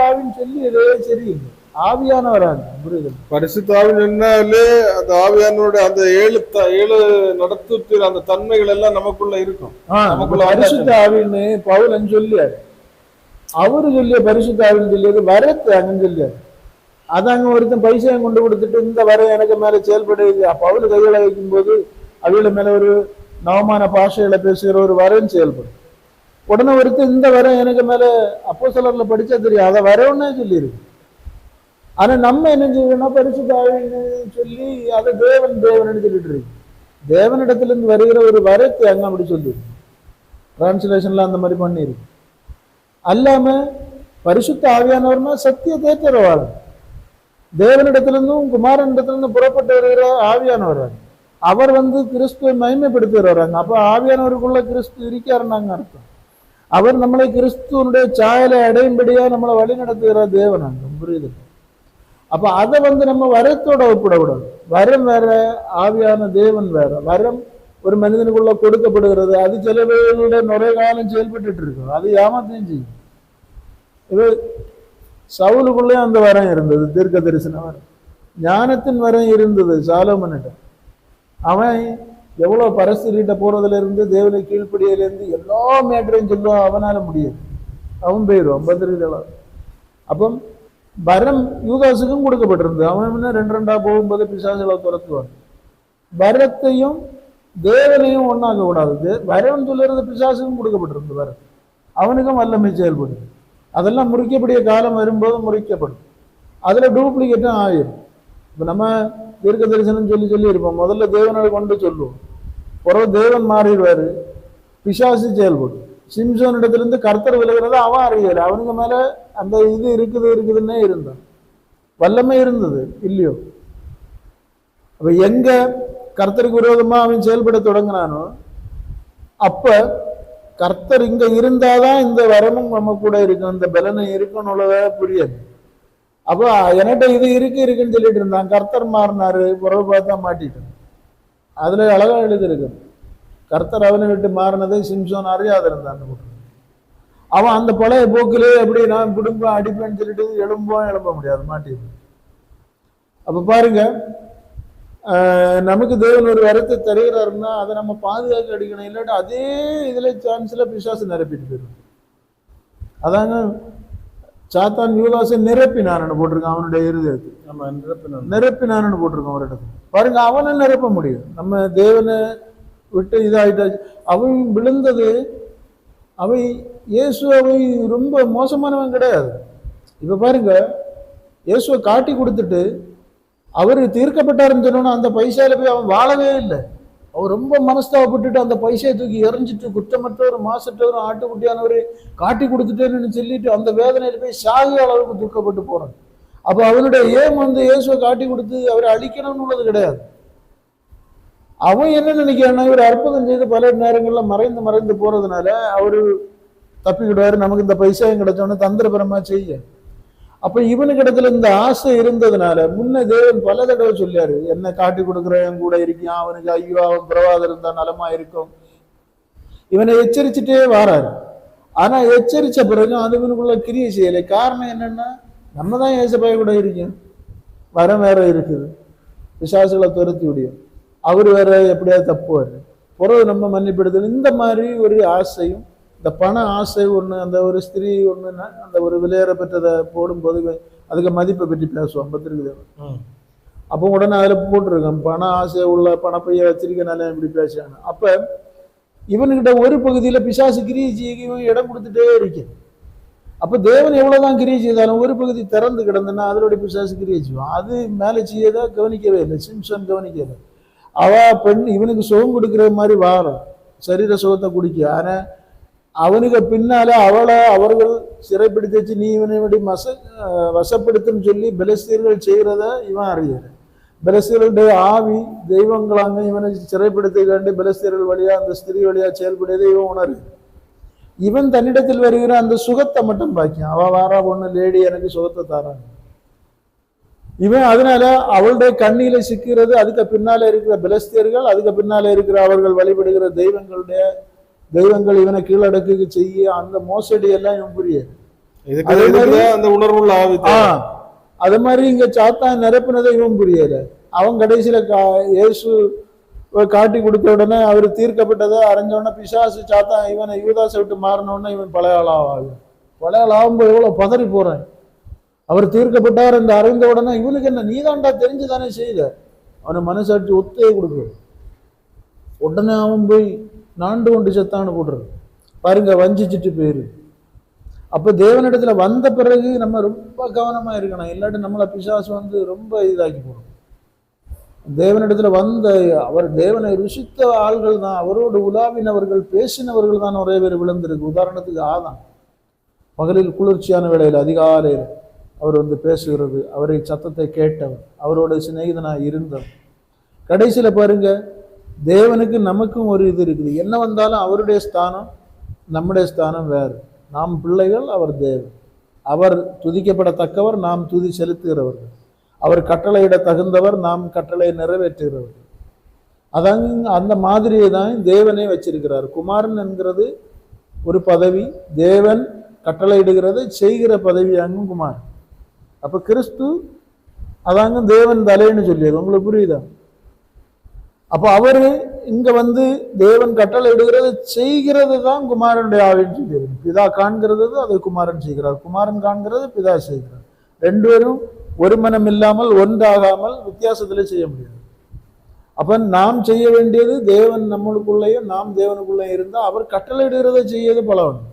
ஆவின்னு சொல்லி இதே சரியில்லை, ஆவியானவராங்க. புரியுதல்? பரிசுத்த ஆவின்னு சொன்னாலே அந்த ஆவியானவருடைய அந்த 7 நடத்துற அந்த தன்மைகள் எல்லாம் நமக்குள்ள இருக்கும். பரிசுத்த ஆவின்னு பவுலன் சொல்லியாரு. அவரு சொல்லிய பரிசுத்த ஆவின்னு சொல்லியது வரத்து அங்கன்னு சொல்லியாரு. அதாங்க ஒருத்தன் பைசையை கொண்டு கொடுத்துட்டு இந்த வர எனக்கு மேல செயல்படுது. பவுல் கைகளை வைக்கும் போது அவையில மேல ஒரு நவமான பாஷைகளை பேசுகிற ஒரு வரன்னு செயல்படும். உடனே ஒருத்தர் இந்த வர எனக்கு மேல அப்போஸ்தலர்ல படிச்சா தெரியும், அதை வரவுன்னே சொல்லியிருக்கு. ஆனா நம்ம என்ன செய்யணும்னா பரிசுத்த ஆவின்னு சொல்லி அதை தேவன் சொல்லிட்டு இருக்கு. தேவனிடத்துல இருந்து வருகிற ஒரு வரத்தை அங்க அப்படி சொல்லியிருக்கு. டிரான்ஸ்லேஷன்ல அந்த மாதிரி பண்ணியிருக்கு. அல்லாம பரிசுத்த ஆவியானவர்னா சத்தியத்தை தருவாளர். தேவனிடத்திலிருந்தும் குமாரனிடத்திலிருந்து புறப்பட்டு வருகிற ஆவியானவர். அவர் கிறிஸ்துவை மகிமைப்படுத்தி வர்றாங்க. அப்ப ஆவியானவருக்குள்ள கிறிஸ்து இருக்காருன்னாங்க அர்த்தம். அவர் நம்மளை கிறிஸ்துவனுடைய சாயலை அடையும்படியா நம்மளை வழி நடத்துகிற தேவனாங்க. புரியுது? அப்ப அதை நம்ம வரத்தோட ஒப்பிடக்கூடாது. வரம் வேற, ஆவியான தேவன் வேற. வரம் ஒரு மனிதனுக்குள்ள கொடுக்கப்படுகிறது. அது சில பேருடைய நுரை காலம் செயல்பட்டு இருக்கும். அது ஏமாத்தையும் செய்யும். இது சவுலுக்குள்ளே அந்த வரம் இருந்தது, தீர்க்க தரிசன வரம். ஞானத்தின் வரம் இருந்தது சாலோமன்கிட்ட. அவன் எவ்வளவு பரஸ்திரிட்ட போறதுல இருந்து தேவனை கீழ்ப்படியில இருந்து எல்லா மேட்டரையும் சொல்லுவான். அவனால முடியாது, அவன் போயிடுவான் பத்திரிகையாளர். அப்போ வரம் யூதாசுக்கும் கொடுக்கப்பட்டிருந்தது. அவன் 2 போகும்போது பிசாசுகளை துரத்துவான். வரத்தையும் தேவனையும் ஒன்னாக்க கூடாது. வரம் சொல்லுறது பிசாசுக்கும் கொடுக்கப்பட்டிருந்தது. வரம் அவனுக்கும் வல்லமை செயல்படுது. அதெல்லாம் முறிக்கக்கூடிய காலம் வரும்போது முறிக்கப்படும். அதுல டூப்ளிகேட்டும் ஆயிரும். இப்ப நம்ம தீர்க்க தரிசனம் சொல்லி இருப்போம். முதல்ல தேவனை கொண்டு சொல்லுவோம், பிறகு தேவன் மாறிடுவாரு, பிசாசு செயல்படும். சிம்சோன் இடத்திலிருந்து கர்த்தர் விலகிறத அவன் அறியல. அவனுக்கு மேல அந்த இது இருக்குதுன்னே இருந்தான், வல்லமை இருந்தது இல்லையோ. அப்ப எங்க கர்த்தருக்கு விரோதமா அவன் செயல்பட தொடங்கினானோ அப்ப கர்த்தர் இங்க இருந்தாதான் இந்த வரமும் நம்ம கூட இருக்கும், இந்த பலனை இருக்குன்னு உள்ளதா புரியாது. அப்ப என்கிட்ட இது இருக்குன்னு சொல்லிட்டு இருந்தான். கர்த்தர் மாறினாரு, புறவு பார்த்தா மாட்டிட்டான். அதுல அழகா எழுதிருக்கு, கர்த்தர் அவனை விட்டு மாறினதை சிம்சோன் அறியாத இருந்தான். அவன் அந்த பழைய போக்கிலே எப்படி நான் குடும்பம் அடிப்பேன்னு சொல்லிட்டு எழும்ப முடியாது, மாட்டிடு. அப்ப பாருங்க, நமக்கு தேவன் ஒரு வரத்தை தருகிறாருன்னா அதை நம்ம பாதுகாக்க அடிக்கணும். இல்லாட்டி அதே இதுல சான்ஸ்ல பிசாசு நிரப்பிட்டு போயிடும். அதாங்க சாத்தான் யூதாசை நிரப்பினான்னு போட்டிருக்கான். அவனுடைய இருதயத்தை நிரப்பினான்னு போட்டிருக்கான் ஒரு இடத்துல. பாருங்க, அவனை நிரப்ப முடியும். நம்ம தேவனை விட்டு இதாயிட்டாச்சு. அவன் விழுந்தது, அவை இயேசுவை ரொம்ப மோசமானவன் கிடையாது. இப்ப பாருங்க, இயேசுவை காட்டி கொடுத்துட்டு அவரு தீர்க்கப்பட்டாருன்னு சொன்னோன்னா அந்த பைசால போய் அவன் வாழவே இல்லை. அவர் ரொம்ப மனஸ்தாபப்பட்டுட்டு அந்த பைசையை தூக்கி எறிஞ்சிட்டு குற்றமற்றவர் மாசற்றவர் ஆட்டுக்குட்டியானவர் காட்டி கொடுத்துட்டேன்னு சொல்லிட்டு அந்த வேதனையில போய் சாகிய அளவுக்கு துக்கப்பட்டு போறான். அப்ப அவனுடைய இயேசுவை காட்டி கொடுத்து அவரை அழிக்கணும்னு உள்ளது கிடையாது. அவன் என்ன நினைக்கிறான்னா, இவர் அற்புதம் செய்து பல நேரங்கள்ல மறைந்து போறதுனால அவரு தப்பிக்கிடுவாரு, நமக்கு இந்த பைசாயும் கிடைச்சோன்னு தந்திரபரமா செய்ய. அப்ப இவனுக்கு இடத்துல இந்த ஆசை இருந்ததுனால முன்ன தேவன் பல தடவை சொல்லியாரு, என்ன காட்டி கொடுக்குறவன் கூட இருக்கான், அவனுக்கு ஐயோ அவன் பிரவாதம் இருந்தா நலமா இருக்கும். இவனை எச்சரிச்சுட்டே வாராரு. ஆனா எச்சரிச்ச பிறகு அது இவனுக்குள்ள கிரியை செய்யலை. காரணம் என்னன்னா, நம்ம தான் ஏசப்பாய கூட இருக்கோம், வரம் வேற இருக்குது, பிசாசுகளை துரத்தி விடியும், அவரு வேற எப்படியாவது தப்புவாரு, பிறகு நம்ம மன்னிப்படுத்தணும். இந்த மாதிரி ஒரு ஆசையும், இந்த பண ஆசை ஒண்ணு, அந்த ஒரு ஸ்திரீ ஒண்ணுன்னா அந்த ஒரு விலையேற பெற்றதை போடும்போது அதுக்கு மதிப்பை பற்றி பேசுவான் பத்திரிகை. அப்போ உடனே அதுல போட்டிருக்கேன், பண ஆசை உள்ள பணப்பைய வச்சிருக்கனால இப்படி பேசுறாங்க. அப்ப இவனுக்கிட்ட ஒரு பகுதியில பிசாசு கிரியை இடம் கொடுத்துட்டே இருக்கேன். அப்ப தேவன் எவ்வளவுதான் கிரியை செய்தாலும் ஒரு பகுதி திறந்து கிடந்துன்னா அதனுடைய பிசாசு கிரியை செய்வான். அது மேலே செய்யதா கவனிக்கவே இல்லை. சிம்சன் கவனிக்கல. அவ பெண் இவனுக்கு சுகம் கொடுக்கிற மாதிரி வாரம் சரீர சுகத்தை குடிக்க. ஆனா அவனுக்கு பின்னால அவர்கள் சிறைப்பிடித்து வச்சு நீ இவனை விட வசப்படுத்துன்னு சொல்லி பெலிஸ்தீர்கள் செய்கிறத இவன் அறியற. பெலிஸ்தீர்களுடைய ஆவி தெய்வங்களாங்க இவனை சிறைப்படுத்தி கண்டு பெலிஸ்தீர்கள் வழியா அந்த ஸ்திரீ வழியா செயல்படுவதை இவன் உணரு. இவன் தன்னிடத்தில் வருகிற அந்த சுகத்தை மட்டும் பாக்கியான். அவ வாரா பொண்ணு லேடி எனக்கு சுகத்தை தாராங்க. இவன் அதனால அவளுடைய கண்ணியில சிக்கிறது. அதுக்கு பின்னால இருக்கிற பெலிஸ்தீர்கள், அதுக்கு பின்னால இருக்கிற அவர்கள் வழிபடுகிற தெய்வங்கள் இவனை கீழடக்கு செய்ய அந்த மோசடி எல்லாம் இவன் புரியாது. அந்த உணர்வுள்ள ஆவி. அது மாதிரி இங்க சாத்தான் நிரப்பினதை இவன் புரியல. அவன் கடைசியில இயேசு காட்டி கொடுத்த உடனே அவர் தீர்க்கப்பட்டதை அறிஞ்ச உடனே பிசாசு சாத்தான் இவனை யூதாசை விட்டு மாறினோடனே இவன் பழைய ஆளாகும். பழைய ஆள் ஆகும்போது எவ்வளவு பதறி போறான். அவர் தீர்க்கப்பட்டார் என்று அறிந்த உடனே இவனுக்கு என்ன நீதாண்டா தெரிஞ்சுதானே செய்த அவனை மனசாட்சி ஒத்தையை கொடுக்குற. உடனே அவன் போய் நாண்டு கொண்டு செத்தான்னு போடுறது பாருங்க, வஞ்சிச்சுட்டு போயிரு. அப்ப தேவனிடத்துல வந்த பிறகு நம்ம ரொம்ப கவனமா இருக்கணும். இல்லாட்டி நம்மளை பிசாசு ரொம்ப இதாக்கி போடும். தேவனிடத்துல வந்த அவர் தேவனை ருசித்த ஆள்கள் தான், அவரோடு உலாவினவர்கள் பேசினவர்கள் தான் ஒரே பேர் விழுந்திருக்கு. உதாரணத்துக்கு ஆதாம் பகலில் குளிர்ச்சியான வேளையில் அதிகாலையில் அவர் பேசுகிறது, அவரை சத்தத்தை கேட்டவர், அவரோட சிநேகிதனாக இருந்தவர். கடைசியில பாருங்க, தேவனுக்கு நமக்கும் ஒரு இது இருக்குது. என்ன வந்தாலும் அவருடைய ஸ்தானம் நம்முடைய ஸ்தானம் வேறு. நாம் பிள்ளைகள், அவர் தேவன். அவர் துதிக்கப்படத்தக்கவர், நாம் துதி செலுத்துகிறவர்கள். அவர் கட்டளையிட தகுந்தவர், நாம் கட்டளை நிறைவேற்றுகிறவர்கள். அதாங்க அந்த மாதிரியை தான் தேவனே வச்சிருக்கிறார். குமாரன் என்கிறது ஒரு பதவி, தேவன் கட்டளையிடுகிறதை செய்கிற பதவி அங்கும் குமாரன். அப்ப கிறிஸ்து அதாங்க தேவன் தலைன்னு சொல்லியது. உங்களுக்கு புரியுதா? அப்ப அவரு இங்க தேவன் கட்டளை இடுகிறத செய்கிறது தான் குமாரனுடைய ஆவின்னு சொல்லியது. பிதா காண்கிறது அதை குமாரன் செய்கிறார், குமாரன் காண்கிறது பிதா செய்கிறார். ரெண்டு பேரும் ஒரு மனம் இல்லாமல் ஒன்றாகாமல் வித்தியாசத்துல செய்ய முடியாது. அப்ப நாம் செய்ய வேண்டியது தேவன் நம்மளுக்குள்ளேயும் நாம் தேவனுக்குள்ளேயும் இருந்தா அவர் கட்டளை இடுகிறத செய்யறது பலவன்.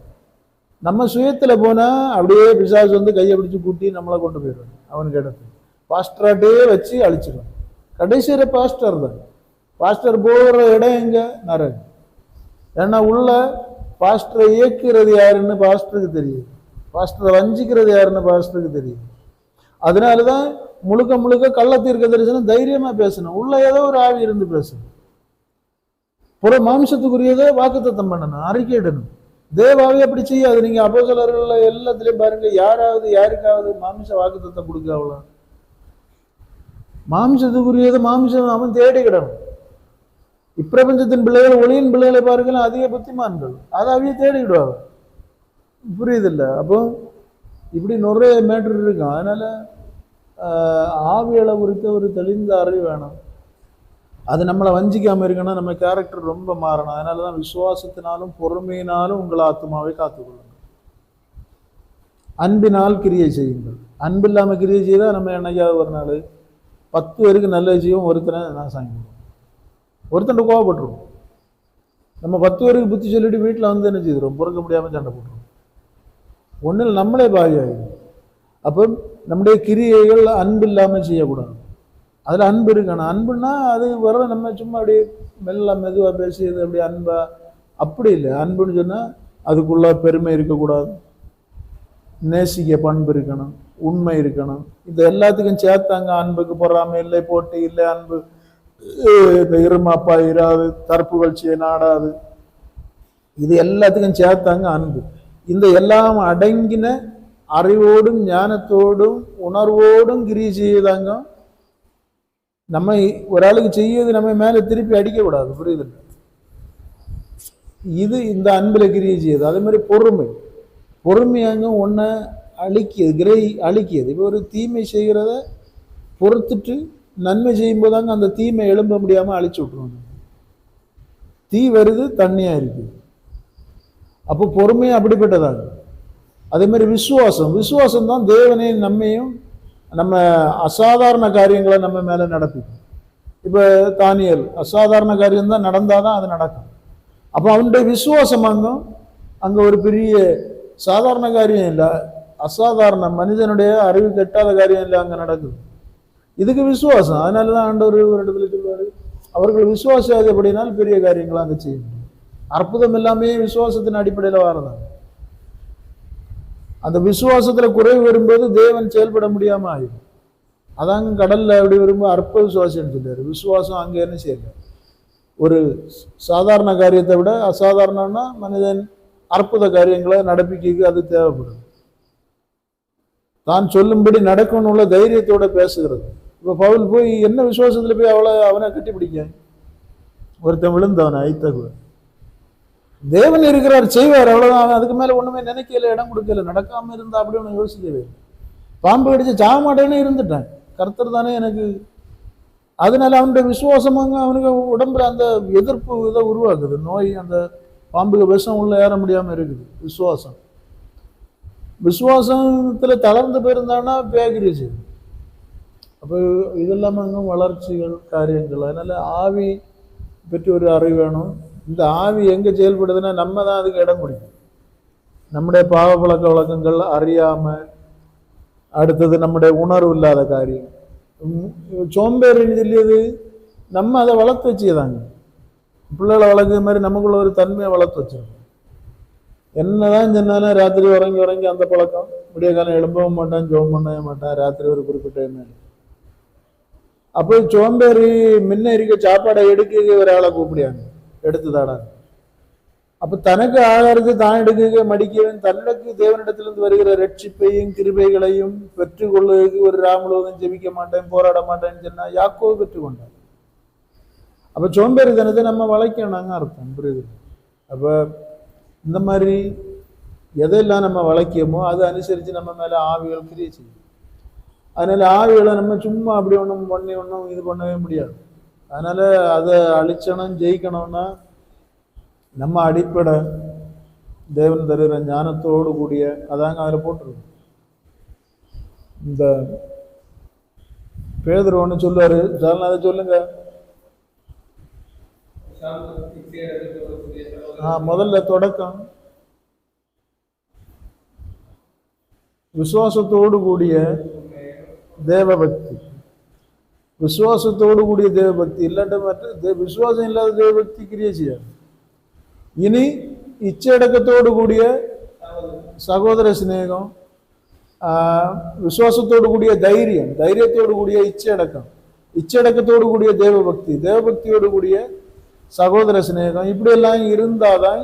நம்ம சுயத்துல போனா அப்படியே பிசாசு கையை பிடிச்சு கூட்டி நம்மளை கொண்டு போயிடுவான். அவனுக்கு இடத்துல பாஸ்டராட்டே வச்சு அழிச்சிடும். கடைசியில பாஸ்டர் தான். பாஸ்டர் போகிற இடம் எங்க? நரகம். ஏன்னா உள்ள பாஸ்டரை இயக்குறது யாருன்னு பாஸ்டருக்கு தெரியும், பாஸ்டரை வஞ்சிக்கிறது யாருன்னு பாஸ்டருக்கு தெரியும். அதனாலதான் முழுக்க முழுக்க கள்ள தீர்க்க தரிசனம் தைரியமா பேசணும். உள்ள ஏதோ ஒரு ஆவி இருந்து பேசணும். புற மாம்சத்துக்குரியதை வாக்குத்தத்தம் பண்ணணும், அறிக்கையிடணும். தேவாவே அப்படி செய்யாது. நீங்க அப்போஸ்தலர்கள் எல்லாத்திலையும் பாருங்க, யாருக்காவது மாமிச வாக்குத்தத்தம் கொடுக்க அவ்வளோ. மாம்சத்துக்குரியதை மாமிசம் அவன் தேடிக்கிடணும். இப்பிரபஞ்சத்தின் பிள்ளைகள், ஒளியின் பிள்ளைகளை பாருங்க, அதிக புத்திமான்கள், அதை அவைய தேடிக்கிடுவாங்க. புரியுதில்ல? அப்போ இப்படி நிறைய மேட்டர் இருக்கும். அதனால ஆவியலை குறித்த ஒரு தெளிந்த அறிவு வேணும். அது நம்மளை வஞ்சிக்காம இருக்கணும். நம்ம கேரக்டர் ரொம்ப மாறணும். அதனாலதான் விசுவாசத்தினாலும் பொறுமையினாலும் உங்கள் ஆத்மாவை காத்துக்கொள்ளுங்கள், அன்பினால் கிரியை செய்யுங்கள். அன்பு இல்லாம கிரியை செய்தா நம்ம என்னைக்காவது ஒரு நாள் 10 பேருக்கு நல்ல செய்வோம், ஒருத்தனை நான் சாங்கிடுவோம், ஒருத்தன் கோவப்பட்டுருவோம். நம்ம 10 பேருக்கு புத்தி சொல்லிட்டு வீட்டில் என்ன செய்கிறோம், பொறுக்க முடியாம சண்டை போட்டுருவோம். ஒன்றில் நம்மளே பாதியாகும். அப்போ நம்முடைய கிரியைகள் அன்பு இல்லாமல் செய்யக்கூடாது. அதில் அன்பு இருக்கணும். அன்புன்னா அது வர நம்ம சும்மா அப்படியே மெல்ல மெதுவாக பேசியது அப்படி அன்பா அப்படி இல்லை. அன்புன்னு சொன்னால் அதுக்குள்ள பெருமை இருக்கக்கூடாது, நேசிக்க பண்பு இருக்கணும், உண்மை இருக்கணும். இது எல்லாத்துக்கும் சேர்த்தாங்க. அன்புக்கு பொறாமை இல்லை, போட்டி இல்லை, அன்பு இந்த இருமாப்பா இராது, தற்புகழ்ச்சியை நாடாது, இது எல்லாத்துக்கும் சேர்த்தாங்க அன்பு. இந்த எல்லாம் அடங்கின அறிவோடும் ஞானத்தோடும் உணர்வோடும் கிரியை செய்யுதாங்க. நம்ம ஒரு ஆளுக்கு செய்யது நம்ம மேல திருப்பி அடிக்க கூடாது. புரியுது? இது இந்த அன்புல கிரியை செய்யுது. அதே மாதிரி பொறுமையாங்க ஒன்ன அழிக்கியது, அழிக்கியது. இப்போ ஒரு தீமை செய்கிறத பொறுத்துட்டு நன்மை செய்யும் போதாங்க அந்த தீமை எழும்ப முடியாம அழிச்சு விட்டுருவாங்க. தீ வருது, தண்ணியா இருக்குது. அப்போ பொறுமையா அப்படிப்பட்டதாங்க. அதே மாதிரி விசுவாசம் தான் தேவனே நம்மையும் நம்ம அசாதாரண காரியங்களை நம்ம மேல நடப்பிக்கும். இப்ப தானியேல் அசாதாரண காரியம் தான் நடந்தாதான் அது நடக்கும். அப்போ அவனுடைய விசுவாசம் அங்க ஒரு பெரிய சாதாரண காரியம் இல்லை, அசாதாரண மனிதனுடைய அறிவு கெட்டாத காரியம் இல்லை அங்க நடக்குது. இதுக்கு விசுவாசம். அதனாலதான் ஆண்டவர் ஒரு இடத்துல சொல்லுவாரு, அவர்கள் விசுவாசியாதபடினால் பெரிய காரியங்களை அங்க செய்ய முடியும். அற்புதம் எல்லாமே விசுவாசத்தின் அடிப்படையில வரதான். அந்த விசுவாசத்துல குறைவு வரும்போது தேவன் செயல்பட முடியாம ஆயிடும். அதாங்க கடல்ல அப்படி வரும்போது அற்ப விசுவாசம்னு சொல்லியாரு. விசுவாசம் அங்க என்ன செய்யல, ஒரு சாதாரண காரியத்தை விட அசாதாரணம்னா மனிதன் அற்புத காரியங்களை நடப்பிக்க அது தேவைப்படுது. தான் சொல்லும்படி நடக்கணும் உள்ள தைரியத்தோட பேசுகிறது. இப்ப பவுல் போய் என்ன விசுவாசத்துல போய் அவனை கட்டி பிடிக்க, ஒருத்தன் விழுந்தவனை ஐத்தகு தேவன் இருக்கிறார், செய்வார், அவ்வளவுதான். அவன் அதுக்கு மேல ஒண்ணுமே நினைக்கல, இடம் கொடுக்கல. நடக்காம இருந்தா அப்படி ஒண்ணு யோசிக்கவே. பாம்பு கடிச்சு சாக மாட்டேன்னு இருந்துட்டேன், கர்த்தர் தானே எனக்கு. அதனால அவனுடைய விசுவாசமாங்க அவனுக்கு உடம்புல அந்த எதிர்ப்பு இதை உருவாக்குது. நோய், அந்த பாம்புக்கு விஷம் உள்ள ஏற முடியாம இருக்குது. விசுவாசம், விசுவாசத்துல தளர்ந்து போயிருந்தான்னா பேகிரிச்சு. அப்போ இதெல்லாம் அங்கே வளர்ச்சிகள் காரியங்கள். அதனால ஆவி பற்றி ஒரு அறிவு வேணும். இந்த ஆவி எங்க செயல்படுதுன்னா நம்ம தான் அதுக்கு இடம் கொடுக்கும். நம்முடைய பாவ பழக்க வழக்கங்கள் அறியாம, அடுத்தது நம்முடைய உணர்வு இல்லாத காரியம், சோம்பேறின்னு சொல்லியது நம்ம அதை வளர்த்து வச்சுதாங்க. பிள்ளைகளை வளர்க்குற மாதிரி நமக்குள்ள ஒரு தன்மையை வளர்த்து வச்சிருக்கோம். என்னதான் சொன்னாலும் ராத்திரி உறங்கி உறங்கி அந்த பழக்கம், விடிய காலம் எழும்பவும் மாட்டான், ஜோம் பண்ணவே மாட்டான், ராத்திரி ஒரு குறிப்பிட்ட டைம். அப்போ சோம்பேறி முன்ன இருக்க சாப்பாடை எடுக்க ஒரு ஆளை கூப்பிடியாங்க, எடுத்துதாடா. அப்ப தனக்கு ஆகாரத்தை தான் எடுக்க மடிக்கவன் தன்னிடக்கு தேவனிடத்திலிருந்து வருகிற ரட்சிப்பையும் கிருபைகளையும் பெற்றுக்கொள்வதற்கு ஒரு ராமுழுவதும் ஜெபிக்க மாட்டேன், போராட மாட்டேன்னு சொன்னா யாக்கோபு பெற்றுக்கொண்டான். அப்ப சோம்பேறித்தனத்தை நம்ம வளைக்கணும்னாங்க அர்த்தம், புரியுது? அப்ப இந்த மாதிரி எதெல்லாம் நம்ம வளைக்கியமோ அது அனுசரித்து நம்ம மேல ஆவிகள் கிரியை செய்யும். அதனால ஆவிகளை நம்ம சும்மா அப்படி ஒன்றும் இது பண்ணவே முடியாது. அதனால அதை அழிச்சணும், ஜெயிக்கணும்னா நம்ம அடிப்படை தேவன் தருகிற ஞானத்தோடு கூடிய அதாங்க அதில் போட்டிருக்கோம். இந்த பேதுரு ஒன்று சொல்லுவாரு, அதை சொல்லுங்க. முதல்ல தொடக்கம் விசுவாசத்தோடு கூடிய தேவபக்தி. விசுவாசத்தோடு கூடிய தேவபக்தி இல்லாட்ட மற்ற விசுவாசம் இல்லாத தேவபக்தி கிரியை செய்யாது. இனி இச்சடக்கத்தோடு கூடிய சகோதர சிநேகம், விசுவாசத்தோடு கூடிய தைரியம், தைரியத்தோடு கூடிய இச்சடக்கம், இச்சடக்கத்தோடு கூடிய தேவபக்தி, தேவபக்தியோடு கூடிய சகோதர சிநேகம், இப்படி எல்லாம் இருந்தாதான்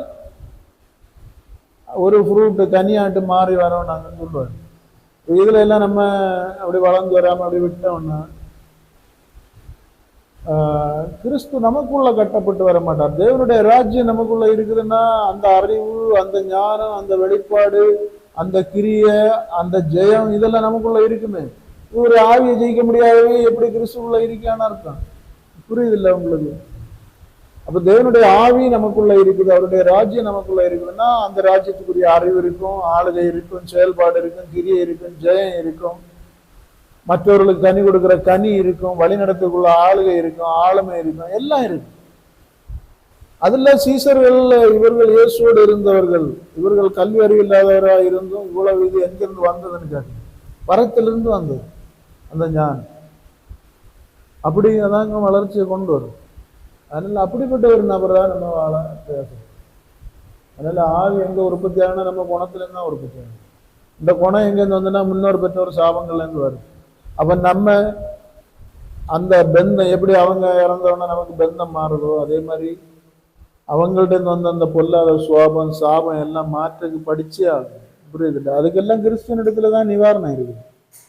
ஒரு ஃப்ரூட் கனியாட்டு மாறி வரோம் நாங்கள் சொல்லுவாங்க. இதுல எல்லாம் நம்ம அப்படி வளர்ந்து வராம அப்படி விட்டோம்னா கிறிஸ்து நமக்குள்ள கட்டப்பட்டு வர மாட்டார். தேவனுடைய ராஜ்யம் நமக்குள்ள இருக்குதுன்னா அந்த அறிவு, அந்த ஞானம், அந்த வெளிப்பாடு, அந்த கிரியை, அந்த ஜெயம் இதெல்லாம் நமக்குள்ள இருக்குமே. ஒரு ஆவியை ஜெயிக்க முடியாதவே எப்படி கிறிஸ்துக்குள்ள இருக்கான்னு அர்த்தம், புரியுது இல்லை உங்களுக்கு? அப்ப தேவனுடைய ஆவி நமக்குள்ள இருக்குது, அவருடைய ராஜ்யம் நமக்குள்ள இருக்குதுன்னா அந்த ராஜ்யத்துக்குரிய அறிவு இருக்கும், ஆளுகை இருக்கும், செயல்பாடு இருக்கும், கிரியை இருக்கும், ஜெயம் இருக்கும், மற்றவர்களுக்கு கனி கொடுக்கிற கனி இருக்கும், வழிநடத்தக்குள்ள ஆளுகை இருக்கும், ஆளுமை இருக்கும், எல்லாம் இருக்கும். அதுல சீசர்கள் இவர்கள் இயேசுவோடு இருந்தவர்கள், இவர்கள் கல்வி அறிவு இல்லாதவராக இருந்தும் இவ்வளவு இது எங்கிருந்து வந்ததுன்னு கேட்டு, பரத்திலிருந்து வந்தது அந்த ஞானம். அப்படி அதாங்க வளர்ச்சியை கொண்டு வரும். அதனால அப்படிப்பட்ட ஒரு நபராக நம்ம வாழ பேசணும். அதனால ஆவி எங்க உற்பத்தி ஆகுனா நம்ம குணத்துல இருந்தா உற்பத்தி ஆகும். இந்த குணம் எங்கேருந்து வந்துன்னா முன்னோர் பெற்றோர் சாபங்கள்ல இருந்து வரும். அப்ப நம்ம அந்த பெந்தம் எப்படி அவங்க இறந்தவொன்னா நமக்கு பெந்தம் மாறுதோ அதே மாதிரி அவங்கள்ட்ட இருந்து வந்து அந்த பொல்லாத சுவாபம் சாபம் எல்லாம் மாற்றுக்கு படிச்சே ஆகும், புரியுது? அதுக்கெல்லாம் கிறிஸ்துவ இடத்துலதான் நிவாரணம் இருக்குது.